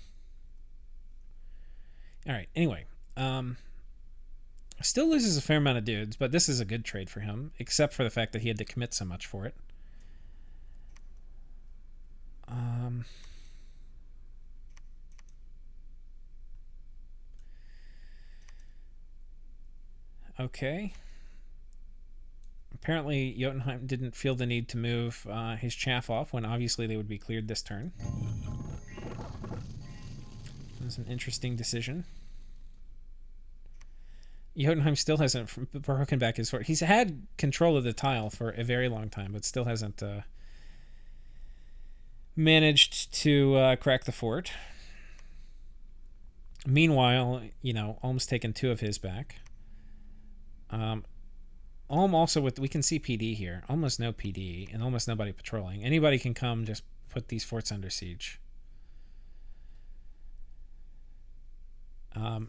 Alright, anyway. Still loses a fair amount of dudes, but this is a good trade for him, except for the fact that he had to commit so much for it. Okay. Apparently, Jotunheim didn't feel the need to move his chaff off when obviously they would be cleared this turn. It was an interesting decision. Jotunheim still hasn't broken back his fort. He's had control of the tile for a very long time, but still hasn't managed to crack the fort. Meanwhile, Ulm's taken 2 of his back. Ulm also we can see PD here. Almost no PD and almost nobody patrolling. Anybody can come just put these forts under siege.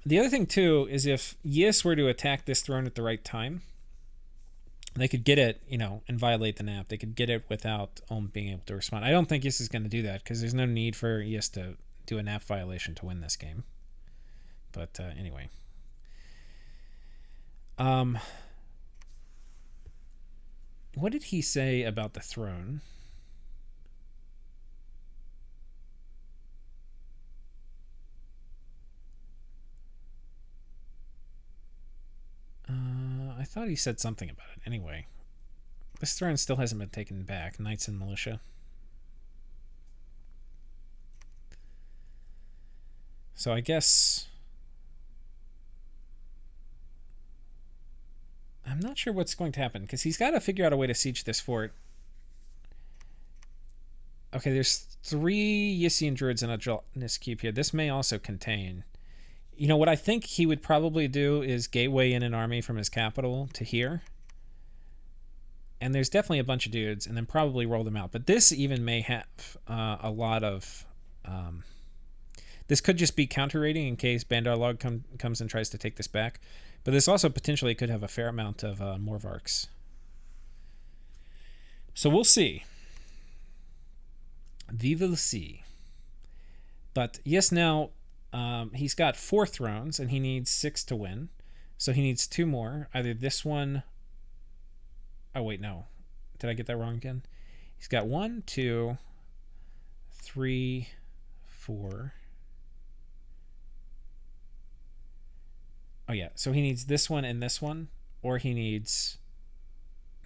The other thing too is if Yis were to attack this throne at the right time, they could get it, and violate the NAP. They could get it without Ulm being able to respond. I don't think Yis is going to do that because there's no need for Yis to do a NAP violation to win this game. But anyway. What did he say about the throne? I thought he said something about it. Anyway, this throne still hasn't been taken back. Knights and Militia. So I guess I'm not sure what's going to happen because he's got to figure out a way to siege this fort. Okay, there's 3 Yissian druids in a gelatinous cube here. This may also contain You know, what I think he would probably do is gateway in an army from his capital to here. And there's definitely a bunch of dudes, and then probably roll them out. But this even may have a lot of... this could just be counter-raiding in case Bandar Log comes and tries to take this back. But this also potentially could have a fair amount of Morvarks. So we'll see. We will see. But yes, now he's got 4 thrones, and he needs 6 to win. So he needs 2 more. Either this one... Oh, wait, no. Did I get that wrong again? He's got 1, 2, 3, 4... Oh, yeah. So he needs this one and this one, or he needs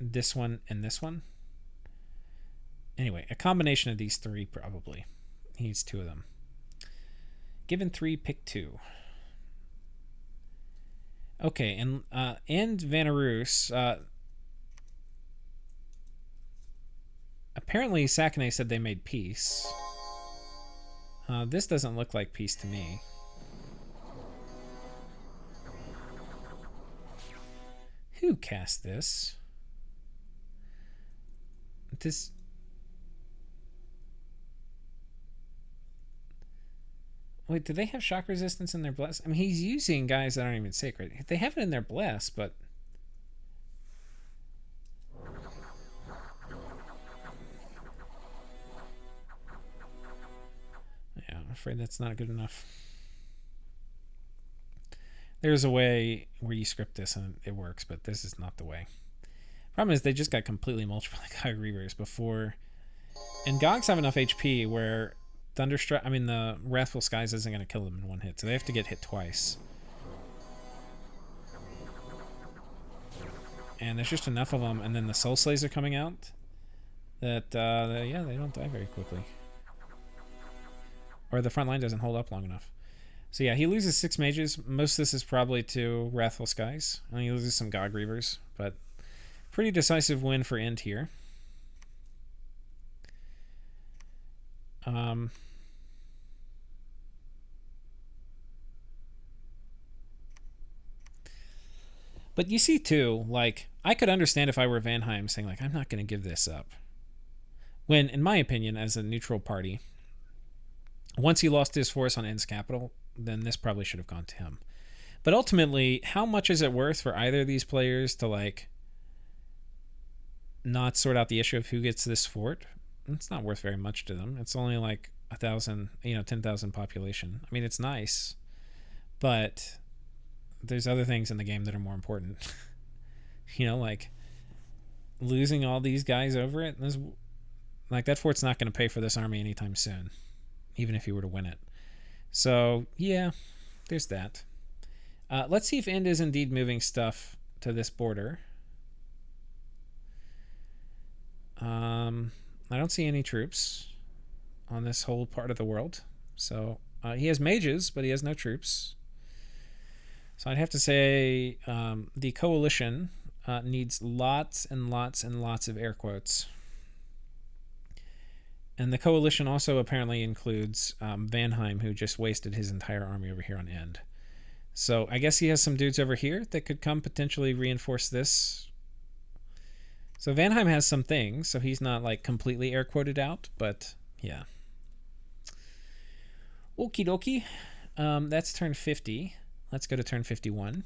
this one and this one. Anyway, a combination of these 3, probably. He needs 2 of them. Given 3, pick 2. Okay, and Vanarus, apparently Sakane said they made peace. This doesn't look like peace to me. Who cast this? This... Wait, do they have shock resistance in their bless? I mean, he's using guys that aren't even sacred. They have it in their bless, but... Yeah, I'm afraid that's not good enough. There's a way where you script this and it works, but this is not the way. Problem is they just got completely mulched by the Gog Reavers before. And Gogs have enough HP where the Wrathful Skies isn't going to kill them in 1 hit, so they have to get hit twice. And there's just enough of them, and then the Soul Slays are coming out that, yeah, they don't die very quickly. Or the front line doesn't hold up long enough. So yeah, he loses 6 mages. Most of this is probably to Wrathful Skies. And he loses some Gog Reavers, but pretty decisive win for End here. But you see too, like, I could understand if I were Vanheim saying, like, I'm not going to give this up. When, in my opinion, as a neutral party, once he lost his force on End's capital, then this probably should have gone to him. But ultimately, how much is it worth for either of these players to, like, not sort out the issue of who gets this fort? It's not worth very much to them. It's only like 1,000, 10,000 population. I mean, it's nice, but there's other things in the game that are more important. Like losing all these guys over it. Like, that fort's not going to pay for this army anytime soon, even if you were to win it. So, yeah, there's that. Let's see if End is indeed moving stuff to this border. I don't see any troops on this whole part of the world. So, he has mages, but he has no troops. So I'd have to say the coalition needs lots and lots and lots of air quotes. And the coalition also apparently includes Vanheim, who just wasted his entire army over here on End. So I guess he has some dudes over here that could come potentially reinforce this. So Vanheim has some things, so he's not like completely air quoted out, but yeah. Okie dokie. That's turn 50. Let's go to turn 51.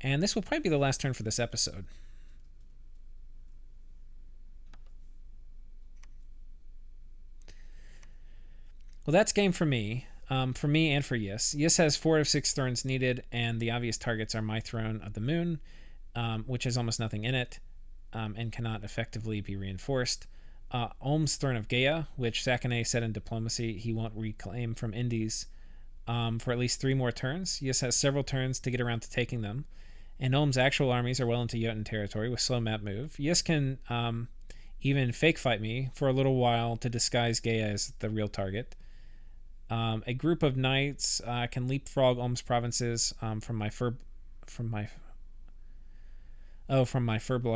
And this will probably be the last turn for this episode. Well, that's game for me. For me and for Yis. Yis has 4 of 6 thrones needed, and the obvious targets are my throne of the moon, which has almost nothing in it, and cannot effectively be reinforced. Olm's throne of Gaia, which Sakane said in diplomacy he won't reclaim from Indies for at least 3 more turns. Yis has several turns to get around to taking them, and Olm's actual armies are well into Jotun territory with slow map move. Yis can even fake fight me for a little while to disguise Gaia as the real target. A group of knights can leapfrog Olm's provinces from my Furbolg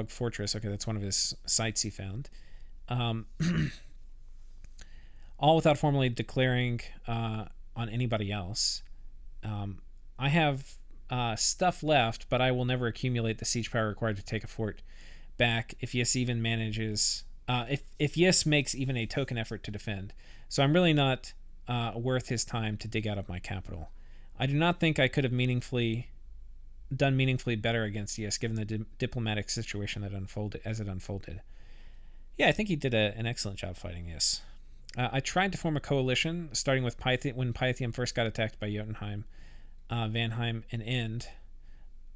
fortress. Okay, that's one of his sites he found. All without formally declaring on anybody else. I have stuff left, but I will never accumulate the siege power required to take a fort back if Yiss even manages. If Yiss makes even a token effort to defend. So I'm really not worth his time to dig out of my capital. I do not think I could have done meaningfully better against Yiss given the diplomatic situation that unfolded as it unfolded. Yeah, I think he did an excellent job fighting Yiss. I tried to form a coalition, starting with when Pythium first got attacked by Jotunheim, Vanheim, and End.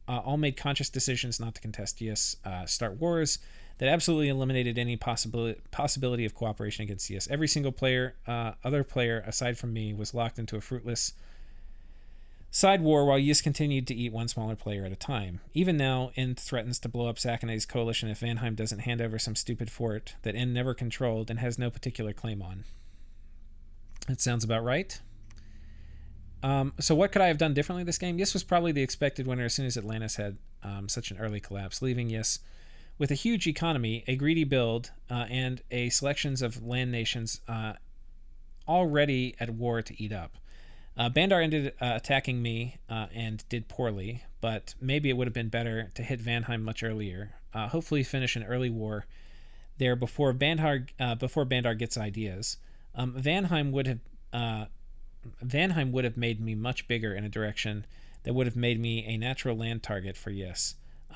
All made conscious decisions not to contest Yiss, start wars that absolutely eliminated any possibility of cooperation against Yiss. Every single other player aside from me, was locked into a fruitless side war while Yiss continued to eat one smaller player at a time. Even now, End threatens to blow up Sakonay's coalition if Vanheim doesn't hand over some stupid fort that End never controlled and has no particular claim on. That sounds about right. So what could I have done differently this game? Yiss was probably the expected winner as soon as Atlantis had such an early collapse, leaving Yiss with a huge economy, a greedy build, and a selections of land nations already at war to eat up. Bandar ended attacking me and did poorly, but maybe it would have been better to hit Vanheim much earlier. Hopefully finish an early war there before Bandar gets ideas. Vanheim would have made me much bigger in a direction that would have made me a natural land target for Yiss,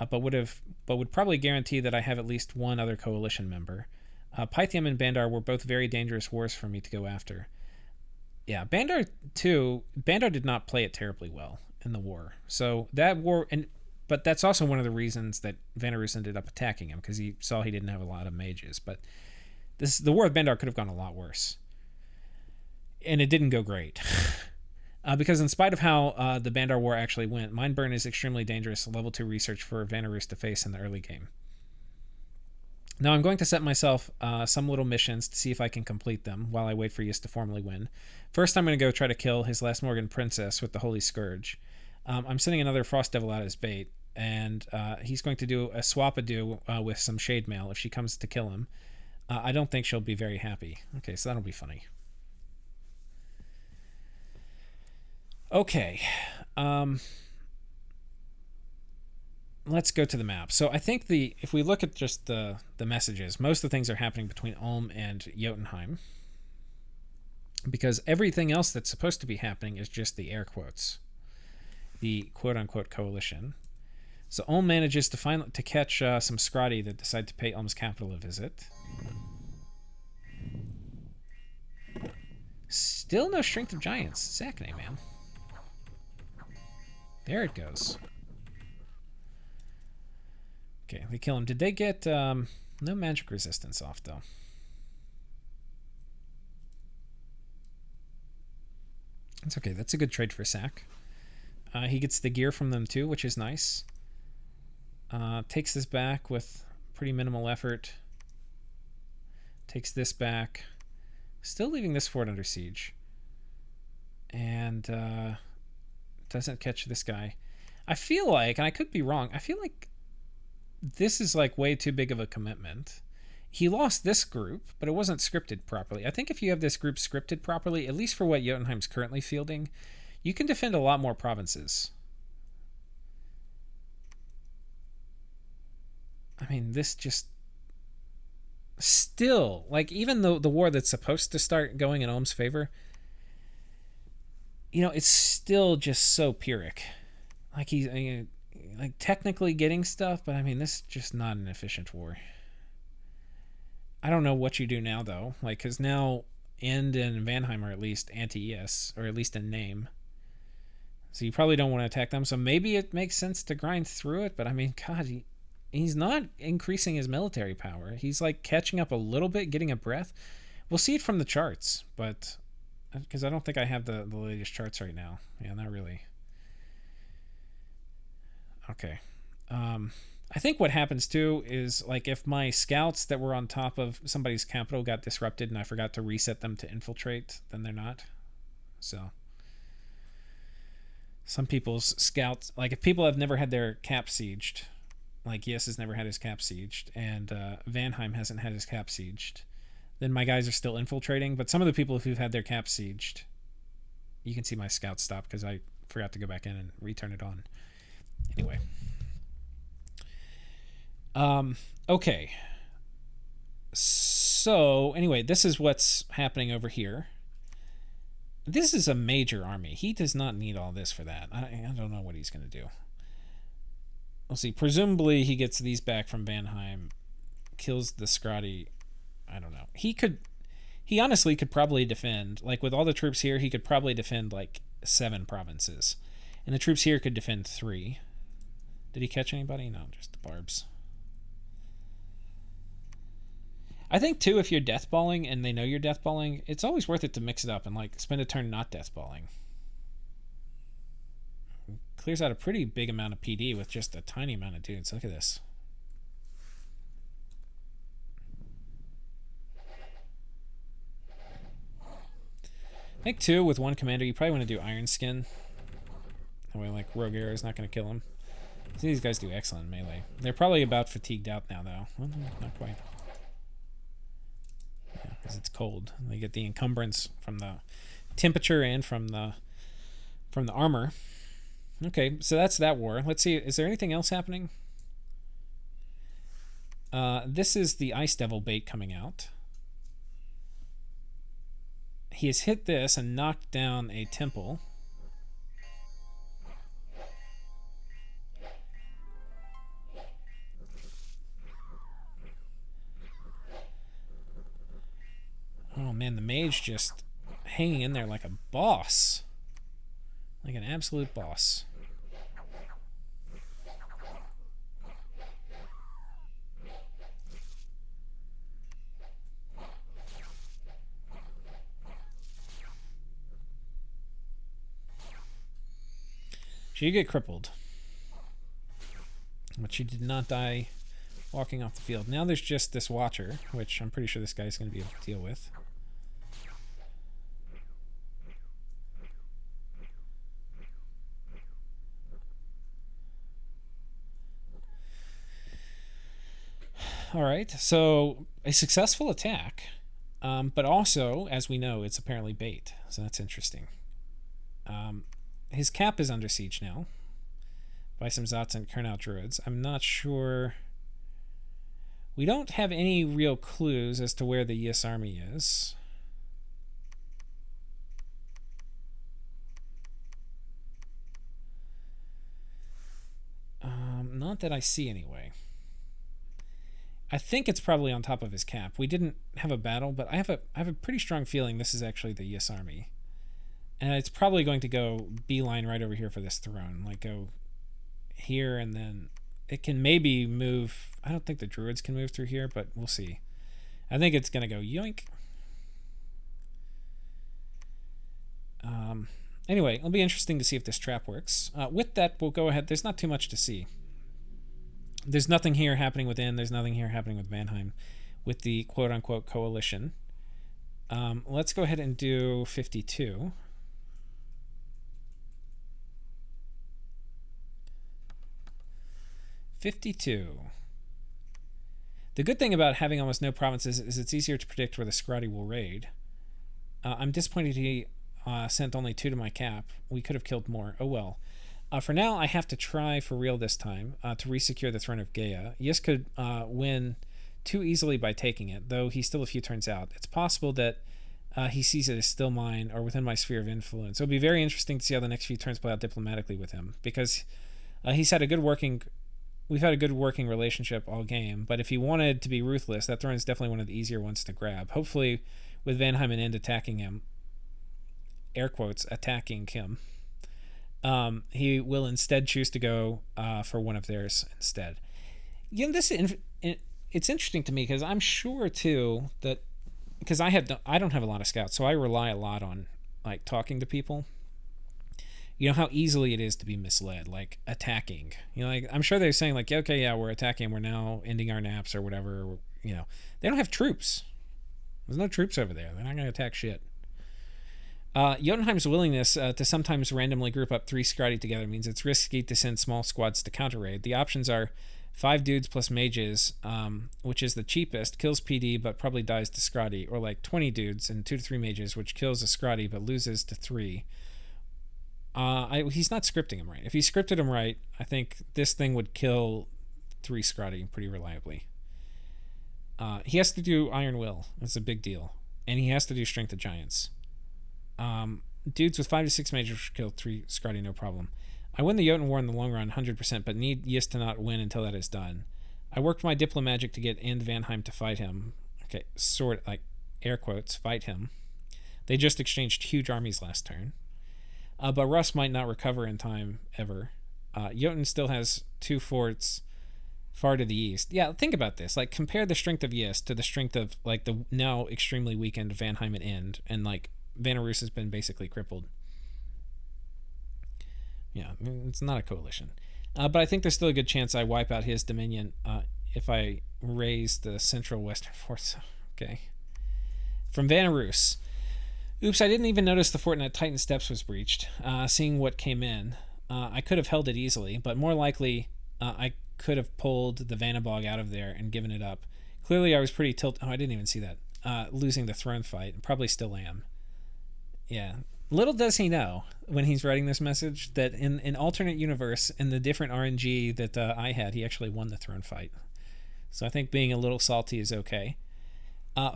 but would probably guarantee that I have at least one other coalition member. Pythium and Bandar were both very dangerous wars for me to go after. Yeah, Bandar did not play it terribly well in the war. So that war, but that's also one of the reasons that Vanarus ended up attacking him, because he saw he didn't have a lot of mages. But the war with Bandar could have gone a lot worse. And it didn't go great. Because in spite of how the Bandar War actually went, Mindburn is extremely dangerous level 2 research for Vanarus to face in the early game. Now I'm going to set myself some little missions to see if I can complete them while I wait for Yiss to formally win. First, I'm going to go try to kill his last Morgan princess with the Holy Scourge. I'm sending another Frost Devil out as bait, and he's going to do a swap-a-do with some Shade Mail if she comes to kill him. I don't think she'll be very happy. Okay, so that'll be funny. Okay. Let's go to the map. So I think if we look at just the messages, most of the things are happening between Ulm and Jotunheim, because everything else that's supposed to be happening is just the air quotes, the quote-unquote coalition. So Ulm manages to catch some Scrotty that decide to pay Ulm's capital a visit. Still no Strength of Giants. Sakonay, man. There it goes. Okay, they kill him. Did they get no magic resistance off, though? That's okay. That's a good trade for Sack. He gets the gear from them, too, which is nice. Takes this back with pretty minimal effort. Takes this back. Still leaving this fort under siege. And doesn't catch this guy. I feel like, and I could be wrong, I feel like this is like way too big of a commitment. He lost this group, but it wasn't scripted properly. I think if you have this group scripted properly, at least for what Jotunheim's currently fielding, you can defend a lot more provinces. I mean, this just still, like, even though the war that's supposed to start going in Ulm's favor, you know, it's still just so Pyrrhic. Like, he's like technically getting stuff, but I mean, this is just not an efficient war. I don't know what you do now, though. Like, because now End and Vanheim are at least anti-ES, or at least in name. So you probably don't want to attack them. So maybe it makes sense to grind through it, but I mean, God, he's not increasing his military power. He's like catching up a little bit, getting a breath. We'll see it from the charts, but because I don't think I have the latest charts right now. Yeah, not really. Okay. I think what happens too is, like, if my scouts that were on top of somebody's capital got disrupted and I forgot to reset them to infiltrate, then they're not. So some people's scouts, like if people have never had their cap sieged, like Yiss has never had his cap sieged, and Vanheim hasn't had his cap sieged, then my guys are still infiltrating. But some of the people who've had their cap sieged, you can see my scouts stop because I forgot to go back in and return it on. Anyway. Okay. So, anyway, this is what's happening over here. This is a major army. He does not need all this for that. I don't know what he's going to do. We'll see. Presumably, he gets these back from Vanheim, kills the Scrati. I don't know. He honestly could probably defend, like with all the troops here, he could probably defend like 7 provinces. And the troops here could defend 3. Did he catch anybody? No, just the barbs. I think, too, if you're deathballing and they know you're deathballing, it's always worth it to mix it up and, like, spend a turn not deathballing. Clears out a pretty big amount of PD with just a tiny amount of dudes. Look at this. I think, too, with one commander, you probably want to do Iron Skin. That way, like, Rogue Arrow is not going to kill him. These guys do excellent melee. They're probably about fatigued out now, though. Well, not quite. Because it's cold. They get the encumbrance from the temperature and from the armor. Okay, so that's that war. Let's see, is there anything else happening? This is the Ice Devil bait coming out. He has hit this and knocked down a temple. Oh man, the mage just hanging in there like a boss. Like an absolute boss. She get crippled. But she did not die walking off the field. Now there's just this Watcher, which I'm pretty sure this guy's going to be able to deal with. Alright, so a successful attack, but also, as we know, it's apparently bait, so that's interesting. His cap is under siege now by some Zots and Kurnout Druids. I'm not sure... We don't have any real clues as to where the Yis army is. Not that I see anyway. I think it's probably on top of his cap. We didn't have a battle, but I have a pretty strong feeling this is actually the Yis army. And it's probably going to go beeline right over here for this throne. Like go here and then it can maybe move. I don't think the druids can move through here, but we'll see. I think it's going to go yoink. Anyway, it'll be interesting to see if this trap works. With that, we'll go ahead. There's not too much to see. There's nothing here happening within. There's nothing here happening with Vanheim with the quote-unquote coalition. Let's go ahead and do 52. The good thing about having almost no provinces is it's easier to predict where the Scrati will raid. I'm disappointed he sent only 2 to my cap. We could have killed more. Oh well. For now, I have to try for real this time to resecure the throne of Gaia. Yis could win too easily by taking it, though he's still a few turns out. It's possible that he sees it as still mine or within my sphere of influence. It'll be very interesting to see how the next few turns play out diplomatically with him, because he's had a good working... We've had a good working relationship all game, but if he wanted to be ruthless, that throne is definitely one of the easier ones to grab. Hopefully, with Vanheim and End attacking him, air quotes, attacking him, he will instead choose to go for one of theirs instead. You know, it's interesting to me because I'm sure too that because I don't have a lot of scouts, so I rely a lot on like talking to people. You know how easily it is to be misled, like attacking. You know, like I'm sure they're saying like, okay, yeah, we're attacking, we're now ending our naps or whatever. You know, they don't have troops. There's no troops over there. They're not going to attack shit. Jotunheim's willingness to sometimes randomly group up 3 Scrati together means it's risky to send small squads to counter raid. The options are 5 dudes plus mages, which is the cheapest, kills PD but probably dies to Scrati, or like 20 dudes and 2 to 3 mages, which kills a Scrati but loses to 3. He's not scripting him right. If he scripted him right, I think this thing would kill 3 Scrotty pretty reliably. He has to do Iron Will. That's a big deal. And he has to do Strength of Giants. Dudes with 5 to 6 majors kill 3 Scrotty, no problem. I win the Jotun War in the long run 100%, but need Yist to not win until that is done. I worked my Diplomagic to get And Vanheim to fight him. Okay, sort like air quotes, fight him. They just exchanged huge armies last turn. But Russ might not recover in time ever. Jotun still has 2 forts far to the east. Yeah, think about this. Like, compare the strength of Yist to the strength of, like, the now extremely weakened Vanheim and End. And, like, Vanarus has been basically crippled. Yeah, it's not a coalition. But I think there's still a good chance I wipe out his Dominion if I raise the central western forts. Okay. From Vanarus. Oops, I didn't even notice the fort at Titan Steps was breached. Seeing what came in, I could have held it easily, but more likely I could have pulled the Vanabog out of there and given it up. Clearly I was pretty tilted. Oh, I didn't even see that. Losing the throne fight, and probably still am. Yeah. Little does he know when he's writing this message that in an alternate universe, in the different RNG that I had, he actually won the throne fight. So I think being a little salty is okay.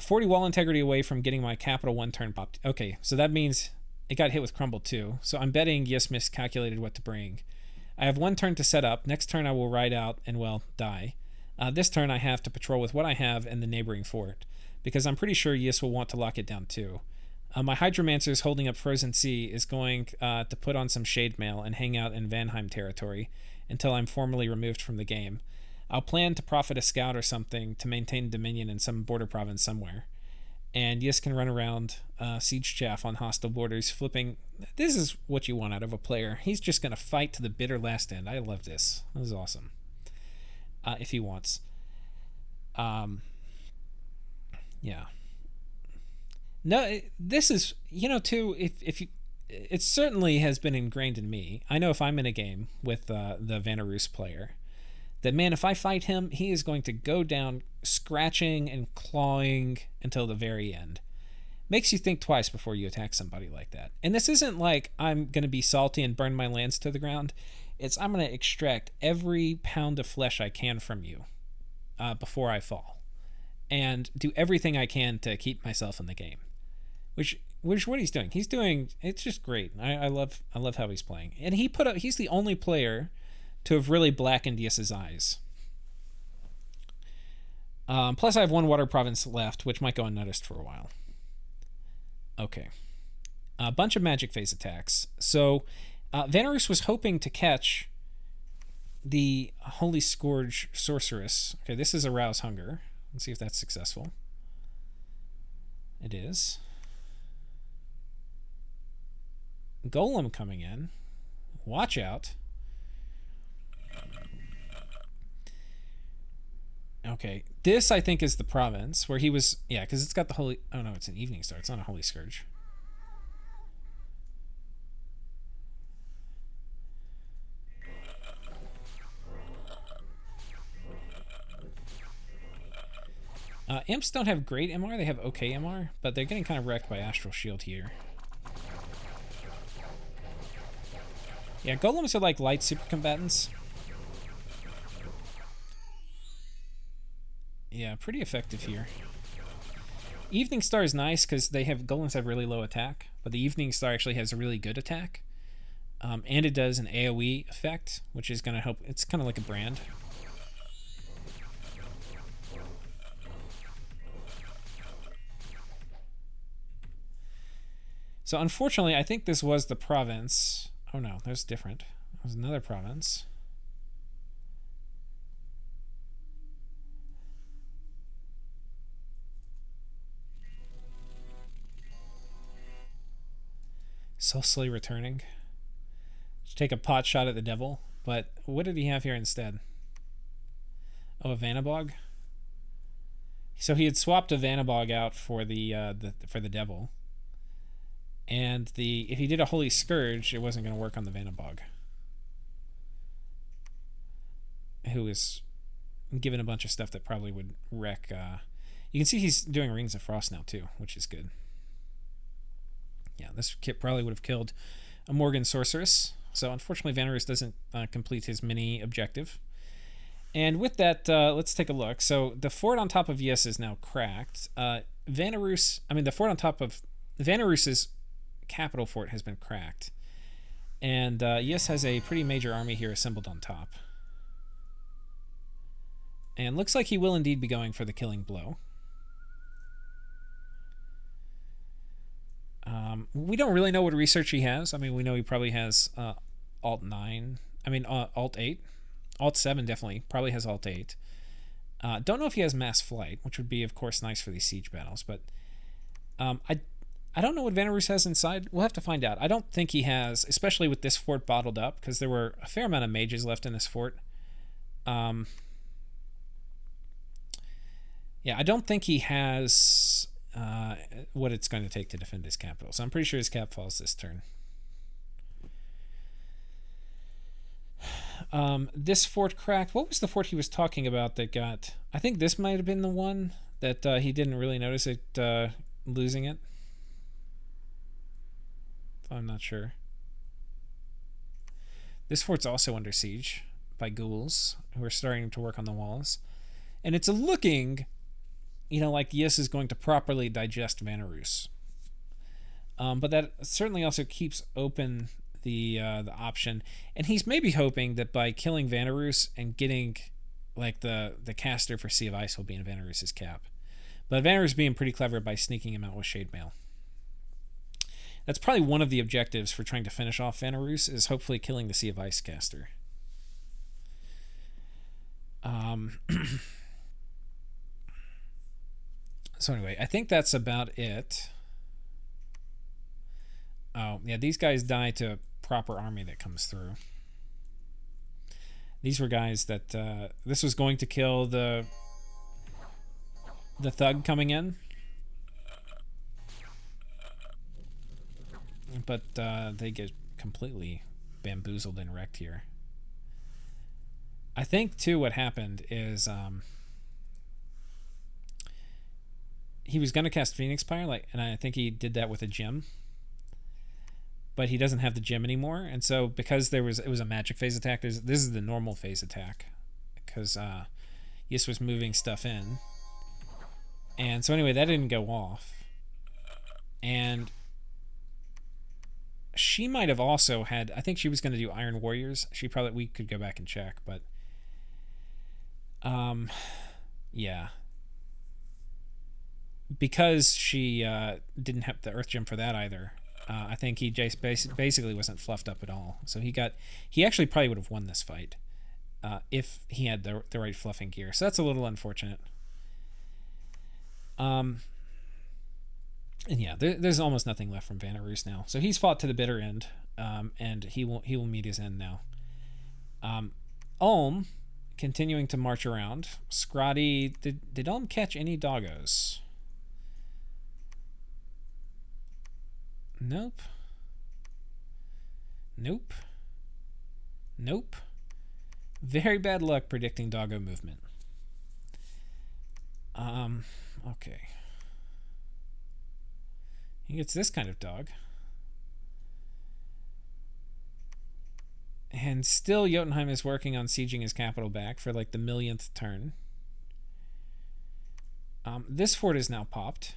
40 wall integrity away from getting my capital 1 turn popped. Okay, so that means it got hit with crumble too. So I'm betting Yist miscalculated what to bring. I have 1 turn to set up. Next turn I will ride out and, well, die. This turn I have to patrol with what I have in the neighboring fort, because I'm pretty sure Yist will want to lock it down too. My Hydromancer holding up Frozen Sea is going to put on some shade mail and hang out in Vanheim territory until I'm formally removed from the game. I'll plan to profit a scout or something to maintain dominion in some border province somewhere. And Yist can run around siege chaff on hostile borders, flipping. This is what you want out of a player. He's just going to fight to the bitter last end. I love this. This is awesome. If he wants. Yeah. No, this is, too, if you, it certainly has been ingrained in me. I know if I'm in a game with the Vanarus player, that, man, if I fight him, he is going to go down scratching and clawing until the very end. Makes you think twice before you attack somebody like that. And this isn't like I'm going to be salty and burn my lands to the ground. It's I'm going to extract every pound of flesh I can from you before I fall. And do everything I can to keep myself in the game. Which what he's doing. He's doing, it's just great. I love how he's playing. And he's the only player to have really blackened Yist's eyes. Plus I have 1 water province left, which might go unnoticed for a while. Okay. A bunch of magic phase attacks. So Vanarus was hoping to catch the Holy Scourge Sorceress. Okay, this is Arouse Hunger. Let's see if that's successful. It is. Golem coming in. Watch out. Okay, this I think is the province where he was, yeah, because it's got the Holy, oh no, it's an Evening Star, it's not a Holy Scourge. Imps don't have great MR, they have okay MR, but they're getting kind of wrecked by Astral Shield here. Yeah, golems are like light super combatants. Yeah, pretty effective here. Evening Star is nice because golems have really low attack, but the Evening Star actually has a really good attack. And it does an AoE effect, which is going to help. It's kind of like a brand. So unfortunately, I think this was the province. Oh no, that's different. It was another province. So slowly returning. Should take a pot shot at the devil, but what did he have here instead? Oh, a Vanabog. So he had swapped a Vanabog out for the devil. And if he did a Holy Scourge, it wasn't going to work on the Vanabog, who is given a bunch of stuff that probably would wreck. You can see he's doing Rings of Frost now too, which is good. Yeah, this kit probably would have killed a Morgan Sorceress. So unfortunately, Vanarus doesn't complete his mini objective. And with that, let's take a look. So the fort on top of Yes is now cracked. The fort on top of Vanarus's capital fort has been cracked. And Yes has a pretty major army here assembled on top. And looks like he will indeed be going for the killing blow. We don't really know what research he has. I mean, we know he probably has Alt 9. Alt 8. Alt 7 definitely. Probably has Alt 8. Don't know if he has Mass Flight, which would be, of course, nice for these siege battles. But I don't know what Vanarus has inside. We'll have to find out. I don't think he has, especially with this fort bottled up, because there were a fair amount of mages left in this fort. I don't think he has what it's going to take to defend his capital. So I'm pretty sure his cap falls this turn. This fort cracked. What was the fort he was talking about that got... I think this might have been the one that he didn't really notice it losing it. I'm not sure. This fort's also under siege by ghouls who are starting to work on the walls. And it's looking, like Yes is going to properly digest Vanarus. But that certainly also keeps open the option. And he's maybe hoping that by killing Vanarus and getting the caster for Sea of Ice will be in Vanarus's cap. But Vanarus being pretty clever by sneaking him out with Shade Mail. That's probably one of the objectives for trying to finish off Vanarus, is hopefully killing the Sea of Ice caster. So anyway, I think that's about it. Oh, yeah, these guys die to a proper army that comes through. These were guys that... this was going to kill the thug coming in. But they get completely bamboozled and wrecked here. I think, too, what happened is... he was going to cast Phoenix Pyre, and I think he did that with a gem. But he doesn't have the gem anymore, and so because it was a magic phase attack, this is the normal phase attack, because Yes was moving stuff in. And so anyway, that didn't go off. And she might have also had... I think she was going to do Iron Warriors. We could go back and check, but... yeah. Because she didn't have the Earth Gem for that either, I think he just basically wasn't fluffed up at all. So he actually probably would have won this fight if he had the right fluffing gear. So that's a little unfortunate. And yeah, there's almost nothing left from Vanarus now. So he's fought to the bitter end, and he will meet his end now. Ulm continuing to march around. Scrotty, did Ulm catch any doggos? Nope. Very bad luck predicting doggo movement. Okay. He gets this kind of dog. And still Jotunheim is working on sieging his capital back for the millionth turn. This fort is now popped.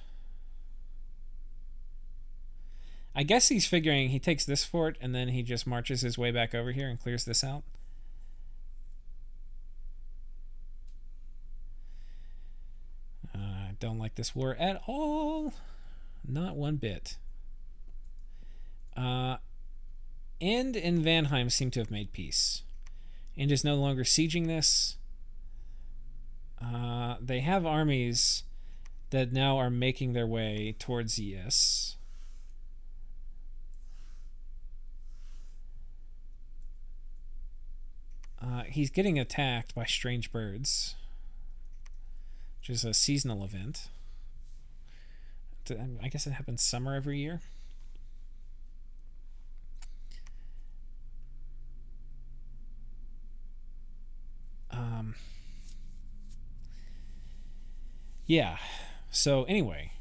I guess he's figuring he takes this fort and then he just marches his way back over here and clears this out. I don't like this war at all. Not one bit. End and Vanheim seem to have made peace. End is no longer sieging this. They have armies that now are making their way towards Yes. He's getting attacked by strange birds, which is a seasonal event. I guess it happens summer every year. Yeah. So anyway,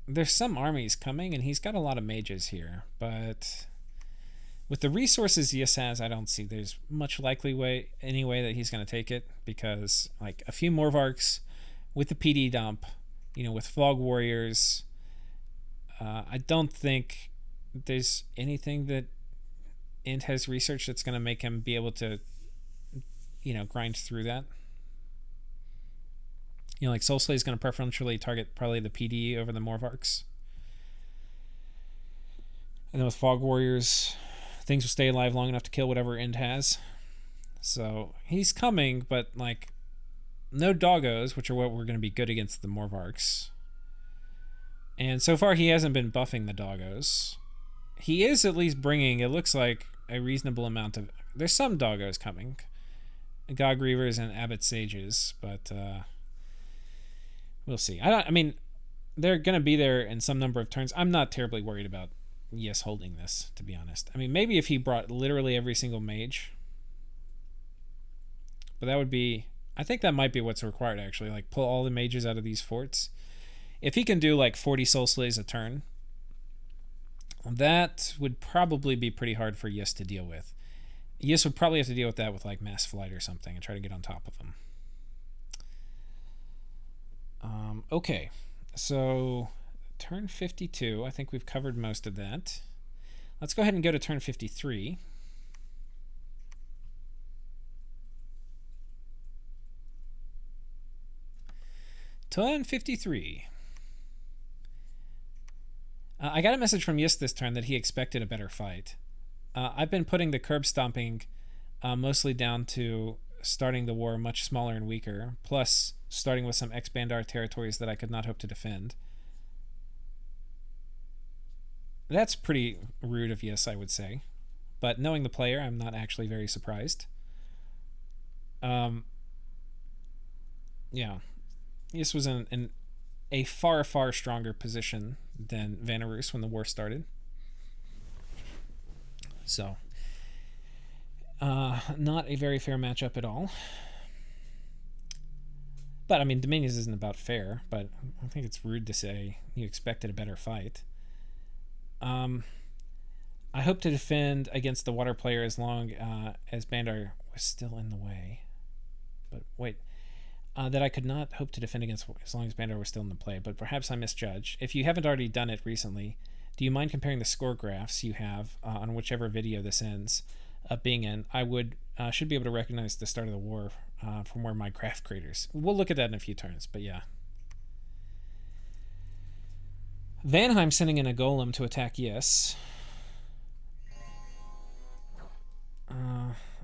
there's some armies coming, and he's got a lot of mages here, but with the resources Yis has, I don't see there's much any way that he's going to take it, because like a few Morvarks with the PD dump, with Fog Warriors, I don't think there's anything that Int has researched that's going to make him be able to, grind through that. Like Soul Slay is going to preferentially target probably the PD over the Morvarks. And then with Fog Warriors, things will stay alive long enough to kill whatever Int has. So he's coming, but like no doggos, which are what we're going to be good against the Morvarks. And so far he hasn't been buffing the doggos. He is at least bringing, it looks like, a reasonable amount of... There's some doggos coming. God Grievers and Abbot Sages, but we'll see. I mean, they're going to be there in some number of turns. I'm not terribly worried about Yes holding this, to be honest. I mean, maybe if he brought literally every single mage. But that would be... I think that might be what's required, actually. Like, pull all the mages out of these forts. If he can do, like, 40 Soul Slays a turn, that would probably be pretty hard for Yes to deal with. Yes would probably have to deal with that with, like, Mass Flight or something and try to get on top of him. Okay. So, turn 52. I think we've covered most of that. Let's go ahead and go to turn 53. Turn 53. I got a message from Yist this turn that he expected a better fight. I've been putting the curb stomping mostly down to starting the war much smaller and weaker, plus starting with some ex-Bandar territories that I could not hope to defend. That's pretty rude of Yist, I would say. But knowing the player, I'm not actually very surprised. Yeah. Yist was in a far, far stronger position than Vanarus when the war started. So, not a very fair matchup at all. But, I mean, Dominions isn't about fair, but I think it's rude to say you expected a better fight. I hope to defend against the water player as long as Bandar was still in the way. But, wait. That I could not hope to defend against as long as Bandar was still in the play, but perhaps I misjudged. If you haven't already done it recently, do you mind comparing the score graphs you have on whichever video this ends up being in? I should be able to recognize the start of the war from where my graph craters. We'll look at that in a few turns, but yeah. Vanheim sending in a golem to attack Yes.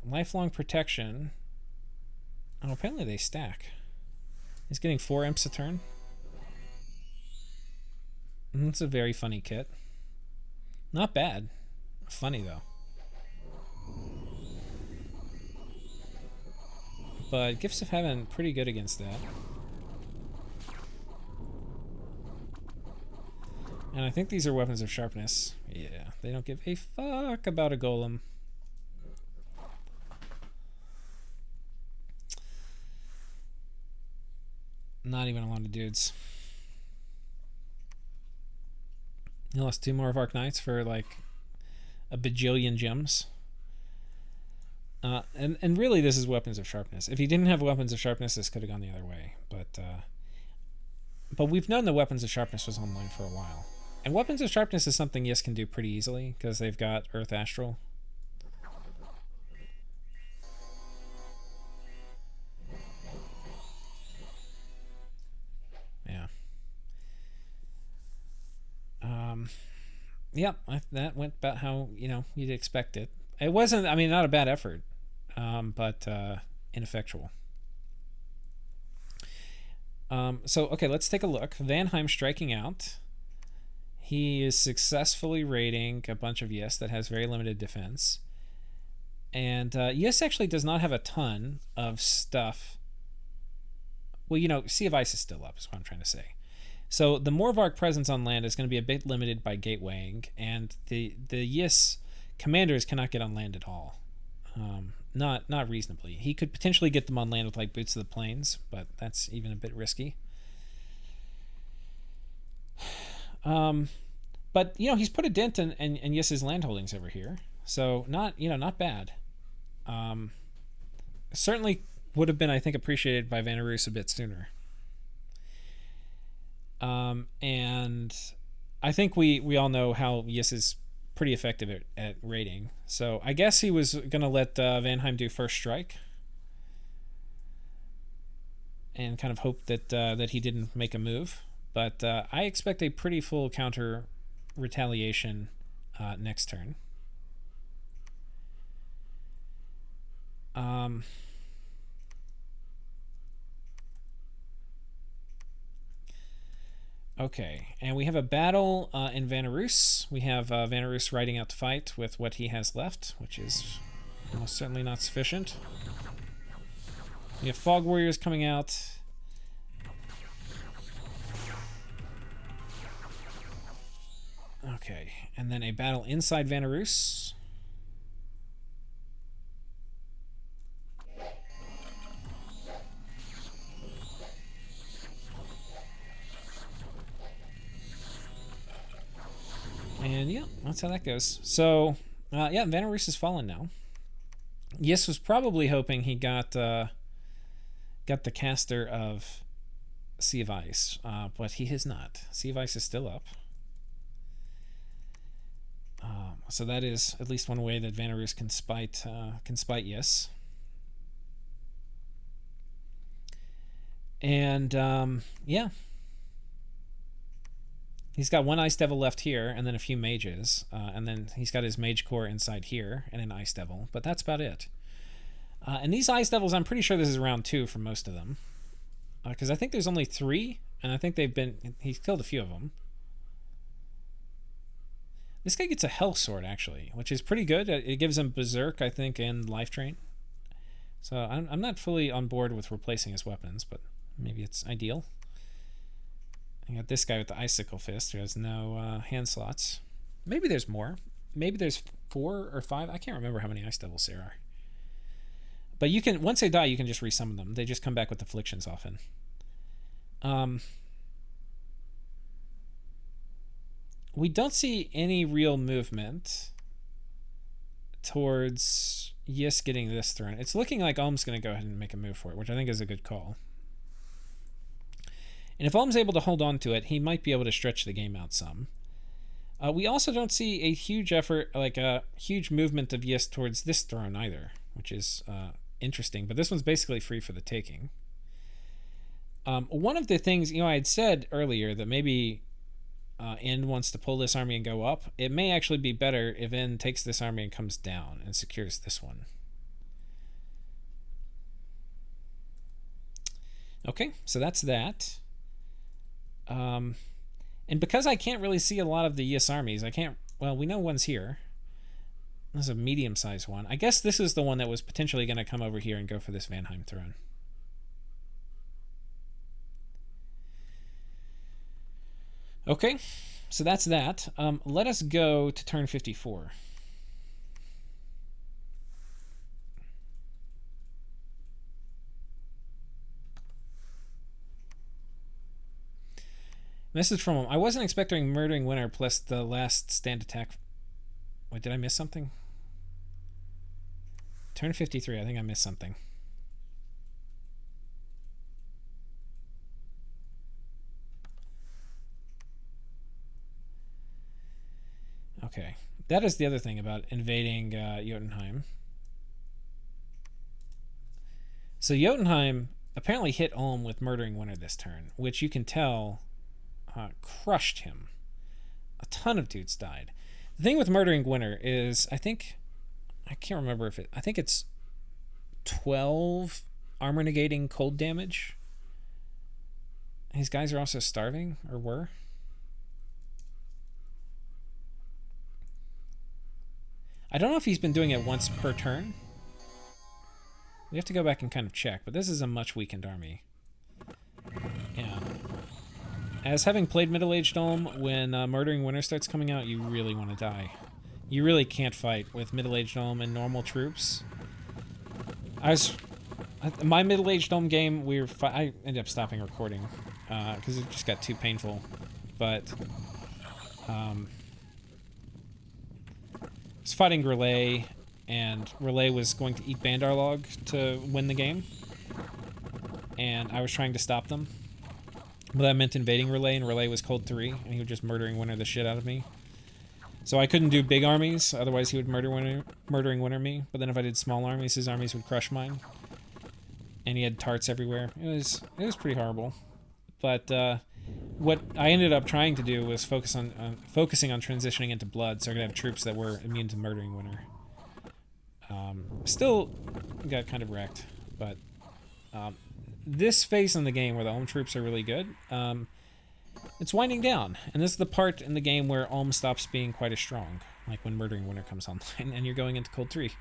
Lifelong protection. Oh, apparently they stack. He's getting 4 imps a turn. It's a very funny kit. Not bad. Funny, though. But Gifts of Heaven, pretty good against that. And I think these are weapons of sharpness. Yeah, they don't give a fuck about a golem. Not even a lot of dudes. He lost 2 more of Arc Knights for like a bajillion gems. And really this is weapons of sharpness. If he didn't have weapons of sharpness, this could have gone the other way. But we've known that weapons of sharpness was online for a while. And weapons of sharpness is something Yes can do pretty easily because they've got Earth Astral. Yep, that went about how, you'd expect it. It wasn't, I mean, not a bad effort, but ineffectual. So, okay, let's take a look. Vanheim striking out. He is successfully raiding a bunch of Yes that has very limited defense. And Yes actually does not have a ton of stuff. Well, Sea of Ice is still up, is what I'm trying to say. So the Morvark presence on land is going to be a bit limited by gatewaying, and the Yis commanders cannot get on land at all. Not reasonably. He could potentially get them on land with like Boots of the Plains, but that's even a bit risky. But, he's put a dent in Yis's land holdings over here. So not bad. Certainly would have been, I think, appreciated by Vanarus a bit sooner. And I think we all know how Yis is pretty effective at raiding. So I guess he was going to let Vanheim do first strike. And kind of hope that he didn't make a move. But I expect a pretty full counter retaliation next turn. Okay, and we have a battle in Vanarus. We have Vanarus riding out to fight with what he has left, which is almost certainly not sufficient. We have Fog Warriors coming out. Okay, and then a battle inside Vanarus. And yeah, that's how that goes. So, Vanarus has fallen now. Yis was probably hoping he got the caster of Sea of Ice, but he has not. Sea of Ice is still up. So that is at least one way that Vanarus can spite Yis. And he's got one Ice Devil left here, and then a few mages, and then he's got his Mage Core inside here, and an Ice Devil, but that's about it. And these Ice Devils, I'm pretty sure this is round 2 for most of them, because I think there's only 3, and I think he's killed a few of them. This guy gets a Hell Sword, actually, which is pretty good. It gives him Berserk, I think, and Life Drain. So I'm not fully on board with replacing his weapons, but maybe it's ideal. I got this guy with the Icicle Fist who has no hand slots. Maybe there's more. Maybe there's 4 or 5. I can't remember how many Ice Devils there are. But you can, once they die, you can just resummon them. They just come back with afflictions often. We don't see any real movement towards Yis getting this turn. It's looking like Ulm's going to go ahead and make a move for it, which I think is a good call. And if Ulm's able to hold on to it, he might be able to stretch the game out some. We also don't see a huge effort, like a huge movement of Yis towards this throne either, which is interesting. But this one's basically free for the taking. One of the things, I had said earlier that maybe End wants to pull this army and go up. It may actually be better if End takes this army and comes down and secures this one. Okay, so that's that. And because I can't really see a lot of the Yis armies, we know one's here. This is a medium-sized one. I guess this is the one that was potentially going to come over here and go for this Vanheim throne. Okay, so that's that. Let us go to turn 54. Message from him. I wasn't expecting Murdering Winter plus the last stand attack. Wait, did I miss something? Turn 53. I think I missed something. Okay. That is the other thing about invading Jotunheim. So Jotunheim apparently hit Ulm with Murdering Winter this turn, which you can tell crushed him. A ton of dudes died. The thing with Murdering Winter is, I think it's 12 armor negating cold damage. His guys are also starving, or were. I don't know if he's been doing it once per turn. We have to go back and kind of check, but this is a much weakened army. Yeah. As having played Middle-Aged Ulm, when Murdering Winter starts coming out, you really want to die. You really can't fight with Middle-Aged Ulm and normal troops. My Middle-Aged Ulm game, I ended up stopping recording because it just got too painful. But was fighting Relay, and Relay was going to eat Bandarlog to win the game, and I was trying to stop them. But that meant invading Relay, and Relay was cold 3, and he was just murdering Winter the shit out of me. So I couldn't do big armies, otherwise he would murdering Winter me. But then if I did small armies, his armies would crush mine. And he had tarts everywhere. It was pretty horrible. But what I ended up trying to do was focusing on transitioning into Blood, so I could have troops that were immune to murdering Winter. Still got kind of wrecked, but this phase in the game where the Ulm troops are really good, it's winding down, and this is the part in the game where Ulm stops being quite as strong, like when Murdering Winter comes online and you're going into Cold 3.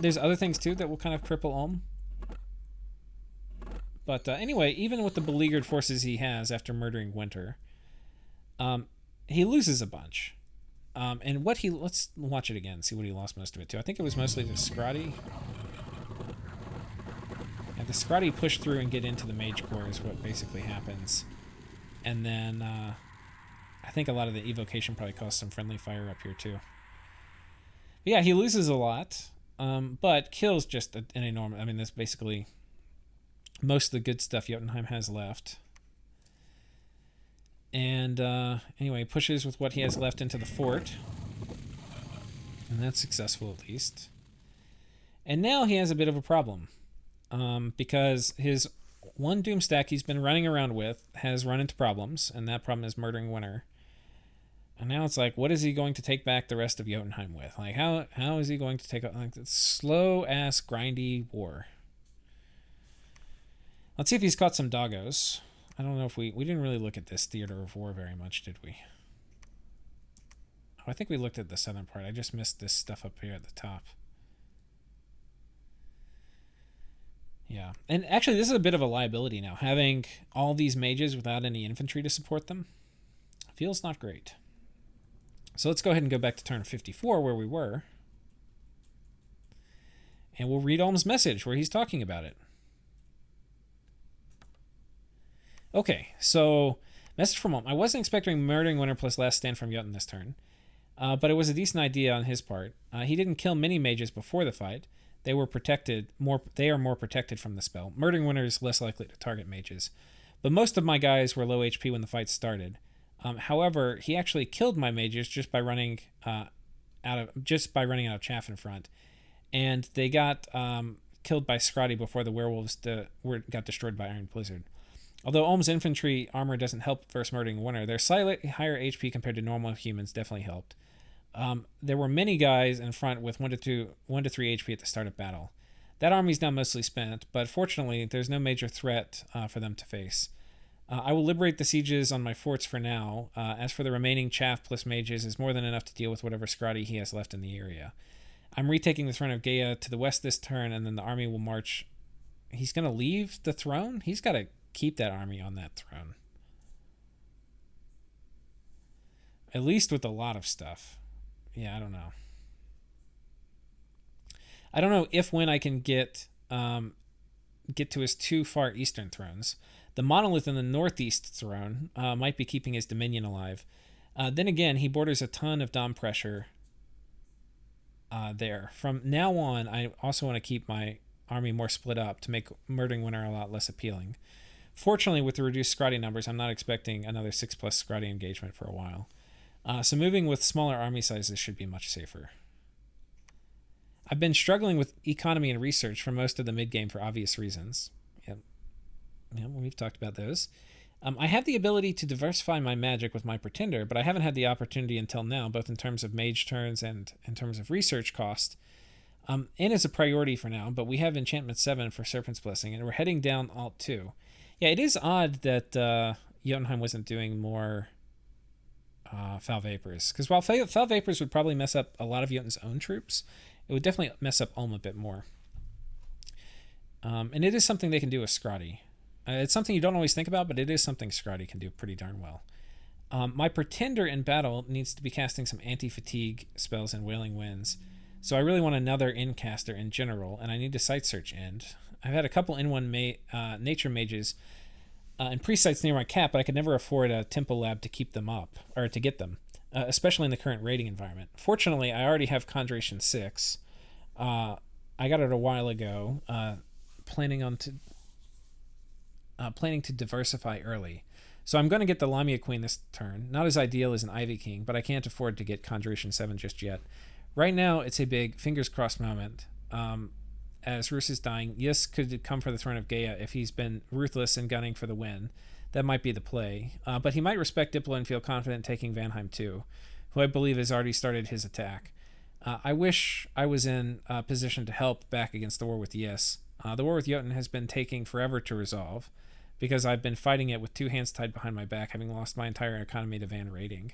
There's other things too that will kind of cripple Ulm. But anyway, even with the beleaguered forces he has after murdering Winter, he loses a bunch. And let's watch it again, see what he lost most of it to. I think it was mostly the Scrotty. And the Scrotty push through and get into the Mage Corps is what basically happens. And then I think a lot of the evocation probably caused some friendly fire up here too. But yeah, he loses a lot, but kills just an enormous... I mean, that's basically most of the good stuff Jotunheim has left. And anyway, pushes with what he has left into the fort. And that's successful at least. And now he has a bit of a problem. Because his one doom stack he's been running around with has run into problems, and that problem is murdering Winter. And now it's like, what is he going to take back the rest of Jotunheim with? Like, how is he going to take like this slow-ass, grindy war? Let's see if he's caught some doggos. I don't know if we didn't really look at this theater of war very much, did we? Oh, I think we looked at the southern part. I just missed this stuff up here at the top. Yeah, and actually this is a bit of a liability now. Having all these mages without any infantry to support them feels not great. So let's go ahead and go back to turn 54 where we were. And we'll read Ulm's message where he's talking about it. Okay, so message from Ulm. I wasn't expecting Murdering Winter plus Last Stand from Jotun this turn, but it was a decent idea on his part. He didn't kill many mages before the fight. They were protected they are more protected from the spell. Murdering Winter is less likely to target mages. But most of my guys were low HP when the fight started. However, he actually killed my mages just by running out of chaff in front. And they got killed by Scrotty before the werewolves got destroyed by Iron Blizzard. Although Ulm's infantry armor doesn't help versus Murdering Winter, their slightly higher HP compared to normal humans definitely helped. There were many guys in front with 1 to 3 HP at the start of battle. That army's now mostly spent, but fortunately there's no major threat for them to face. I will liberate the sieges on my forts for now. As for the remaining chaff plus mages is more than enough to deal with whatever Scrotty he has left in the area. I'm retaking the throne of Gaia to the west this turn, and then the army will march. He's going to leave the throne? He's got to keep that army on that throne. At least with a lot of stuff. Yeah, I don't know. I don't know if when I can get to his 2 far eastern thrones. The monolith in the northeast throne might be keeping his dominion alive. Then again, he borders a ton of dom pressure there. From now on, I also want to keep my army more split up to make Murdering Winter a lot less appealing. Fortunately, with the reduced Scrotty numbers, I'm not expecting another 6+ Scrotty engagement for a while. So moving with smaller army sizes should be much safer. I've been struggling with economy and research for most of the mid-game for obvious reasons. Yeah, we've talked about those. I have the ability to diversify my magic with my Pretender, but I haven't had the opportunity until now, both in terms of mage turns and in terms of research cost. And is a priority for now, but we have Enchantment 7 for Serpent's Blessing, and we're heading down Alt 2. Yeah, it is odd that Jotunheim wasn't doing more Foul Vapors, because while Foul Vapors would probably mess up a lot of Jotun's own troops, it would definitely mess up Ulm a bit more. And it is something they can do with Scrotty. It's something you don't always think about, but it is something Scrotty can do pretty darn well. My Pretender in battle needs to be casting some anti-fatigue spells and Wailing Winds, so I really want another Incaster in general, and I need to Sight Search End. I've had a couple in-1 Nature Mages and priest sites near my cap, but I could never afford a temple lab to keep them up, or to get them, especially in the current raiding environment. Fortunately, I already have Conjuration 6. I got it a while ago, planning to diversify early. So I'm going to get the Lamia Queen this turn. Not as ideal as an Ivy King, but I can't afford to get Conjuration 7 just yet. Right now, it's a big fingers crossed moment. As Roos is dying, Yis could come for the throne of Gaia if he's been ruthless and gunning for the win. That might be the play. But he might respect Diplo and feel confident taking Vanheim too, who I believe has already started his attack. I wish I was in a position to help back against the war with Yis. The war with Jotun has been taking forever to resolve, because I've been fighting it with two hands tied behind my back, having lost my entire economy to Van raiding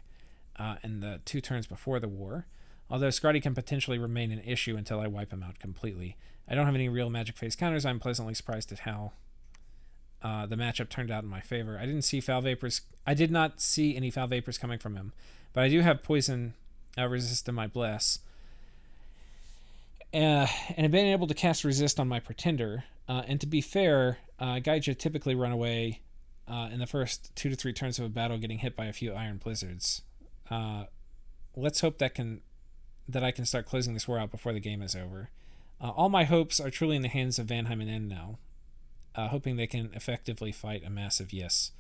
in the 2 turns before the war. Although Scotty can potentially remain an issue until I wipe him out completely. I don't have any real magic phase counters. I'm pleasantly surprised at how the matchup turned out in my favor. I did not see any foul vapors coming from him, but I do have poison resist in my bless. And I've been able to cast resist on my pretender. And to be fair, Gaija typically run away in the first 2 to 3 turns of a battle, getting hit by a few iron blizzards. Let's hope that I can start closing this war out before the game is over. All my hopes are truly in the hands of Vanheim and N now, hoping they can effectively fight a massive Yes.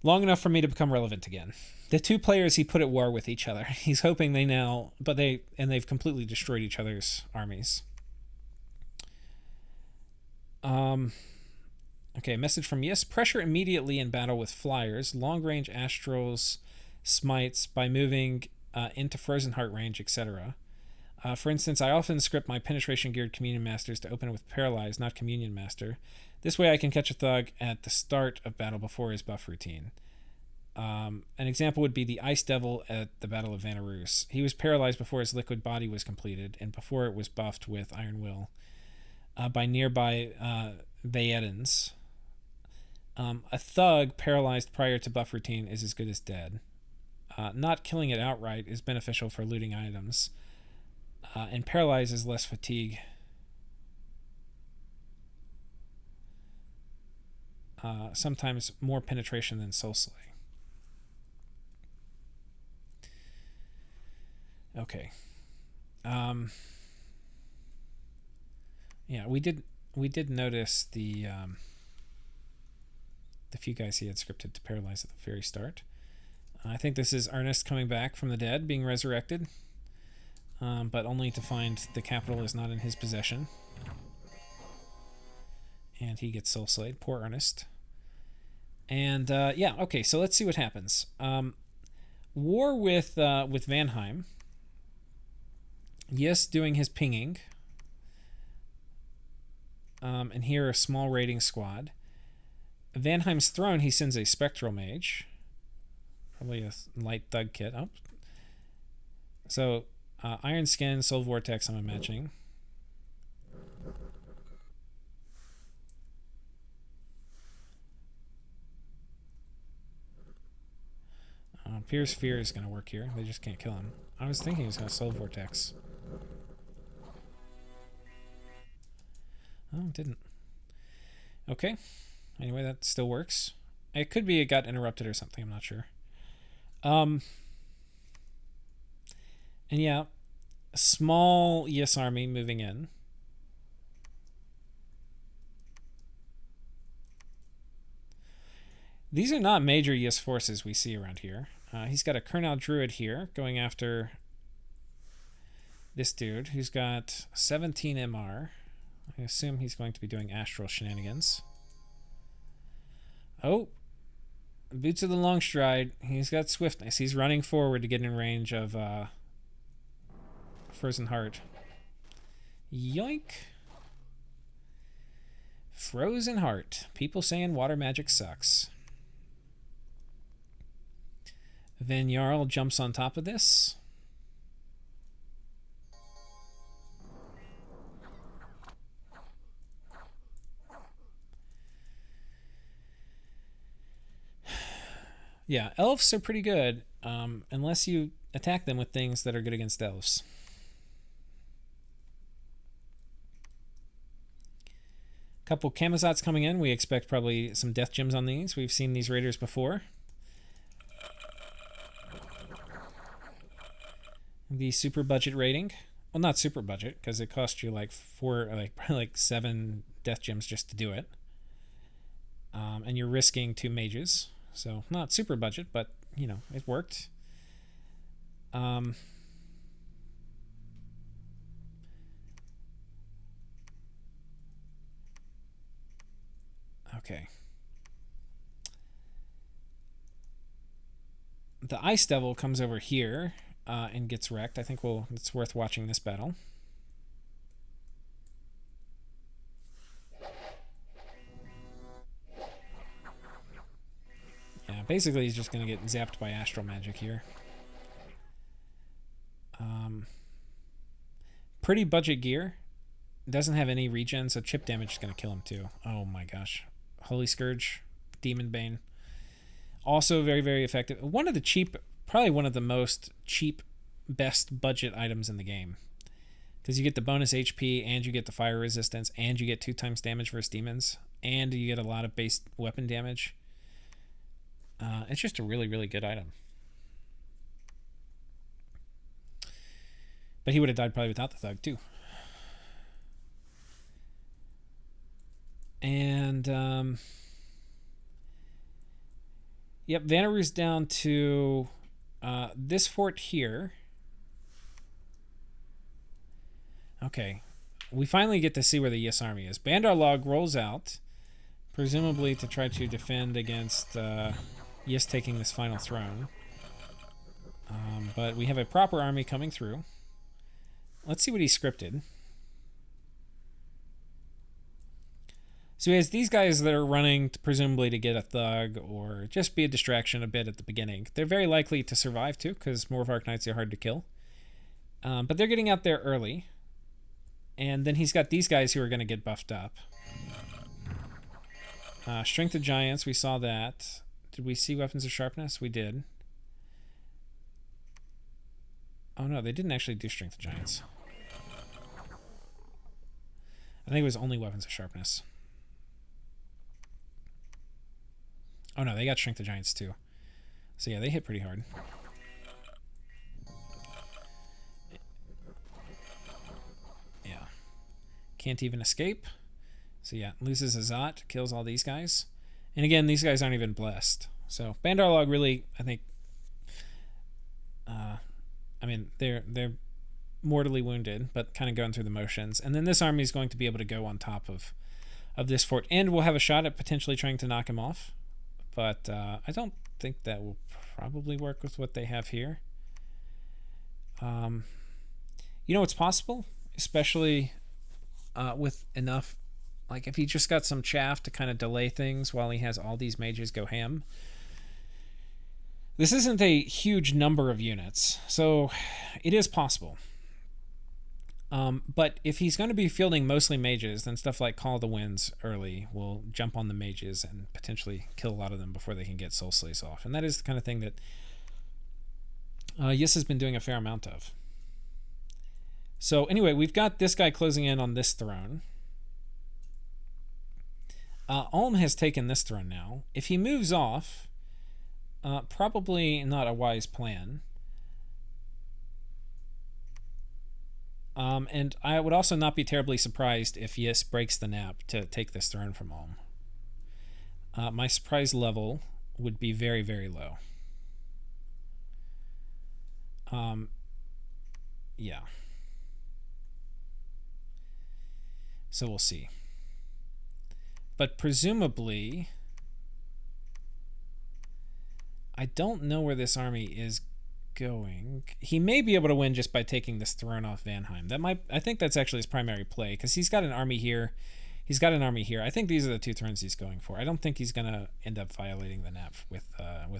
Long enough for me to become relevant again. The 2 players he put at war with each other. He's hoping they've completely destroyed each other's armies. Okay, message from Yes. Pressure immediately in battle with flyers, long-range astrals, smites by moving into Frozen Heart range, etc. For instance, I often script my penetration-geared Communion Masters to open with Paralyze, not Communion Master. This way I can catch a thug at the start of battle before his buff routine. An example would be the Ice Devil at the Battle of Vanarus. He was paralyzed before his liquid body was completed, and before it was buffed with Iron Will by nearby Vaedans. A thug paralyzed prior to buff routine is as good as dead. Not killing it outright is beneficial for looting items, and Paralyze is less fatigue. Sometimes more penetration than Soul Slay. Okay. Yeah, we did notice the few guys he had scripted to paralyze at the very start. I think this is Earnest coming back from the dead, being resurrected, but only to find the capital is not in his possession. And he gets soul slayed. Poor Earnest. And yeah, okay, so let's see what happens. War with Vanheim. Yes, doing his pinging. And here a small raiding squad. Vanheim's throne, he sends a Spectral Mage. Probably a light thug kit. Oh. So, Iron Skin, Soul Vortex, I'm imagining. Pierce Fear is going to work here. They just can't kill him. I was thinking he was going to Soul Vortex. Oh, it didn't. Okay. Anyway, that still works. It could be it got interrupted or something. I'm not sure. And yeah, a small Yes army moving in. These are not major Yes forces we see around here. He's got a Kernal Druid here going after this dude who's got 17 MR. I assume he's going to be doing astral shenanigans. Oh, Boots of the Long Stride. He's got swiftness. He's running forward to get in range of Frozen Heart. Yoink. Frozen Heart. People saying water magic sucks. Van Jarl jumps on top of this. Yeah, elves are pretty good, unless you attack them with things that are good against elves. Couple Camazotz coming in. We expect probably some death gems on these. We've seen these raiders before. The super budget rating. Well, not super budget, because it cost you like probably like 7 death gems just to do it. And you're risking 2 mages. So not super budget, but you know, it worked. Okay. The Ice Devil comes over here and gets wrecked. I think it's worth watching this battle. Yeah, basically he's just going to get zapped by Astral Magic here. Pretty budget gear. Doesn't have any regen, so chip damage is going to kill him too. Oh my gosh. Holy Scourge, Demon Bane. Also very, very effective. One of the cheap, probably one of the most cheap, best budget items in the game. Because you get the bonus HP, and you get the fire resistance, and you get 2 times damage versus demons, and you get a lot of base weapon damage. It's just a really, really good item. But he would have died probably without the Thug, too. And, yep, Vanaru's down to this fort here. Okay. We finally get to see where the Yes army is. Bandar Log rolls out, presumably to try to defend against Yes taking this final throne. But we have a proper army coming through. Let's see what he scripted. So he has these guys that are running presumably to get a Thug or just be a distraction a bit at the beginning. They're very likely to survive too, because Morvark Knights are hard to kill. But they're getting out there early. And then he's got these guys who are going to get buffed up. Strength of Giants, we saw that. Did we see Weapons of Sharpness? We did. Oh no, they didn't actually do Strength of Giants. I think it was only Weapons of Sharpness. Oh no, they got Strength of Giants too. So yeah, they hit pretty hard. Yeah. Can't even escape. So yeah, loses Azat, kills all these guys. And again, these guys aren't even blessed. So Bandar Log really, I think, I mean, they're mortally wounded, but kind of going through the motions. And then this army is going to be able to go on top of this fort, and we'll have a shot at potentially trying to knock him off. But I don't think that will probably work with what they have here. You know, it's possible, especially with enough, like if he just got some chaff to kind of delay things while he has all these mages go ham. This isn't a huge number of units, so it is possible. But if he's going to be fielding mostly mages, then stuff like Call of the Winds early will jump on the mages and potentially kill a lot of them before they can get Soul Slays off. And that is the kind of thing that Yiss has been doing a fair amount of. So anyway, we've got this guy closing in on this throne. Ulm has taken this throne now. If he moves off, probably not a wise plan. And I would also not be terribly surprised if Yiss breaks the nap to take this throne from Ulm. My surprise level would be very, very low. Yeah. So we'll see. But presumably, I don't know where this army is going. He may be able to win just by taking this throne off Vanheim. I think that's actually his primary play, because he's got an army here. He's got an army here. I think these are the 2 thrones he's going for. I don't think he's going to end up violating the nap with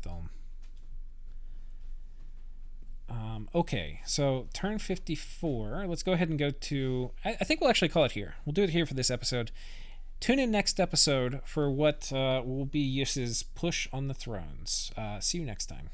Ulm. Okay, so turn 54. Let's go ahead and go to... I think we'll actually call it here. We'll do it here for this episode. Tune in next episode for what will be Yiss's push on the thrones. See you next time.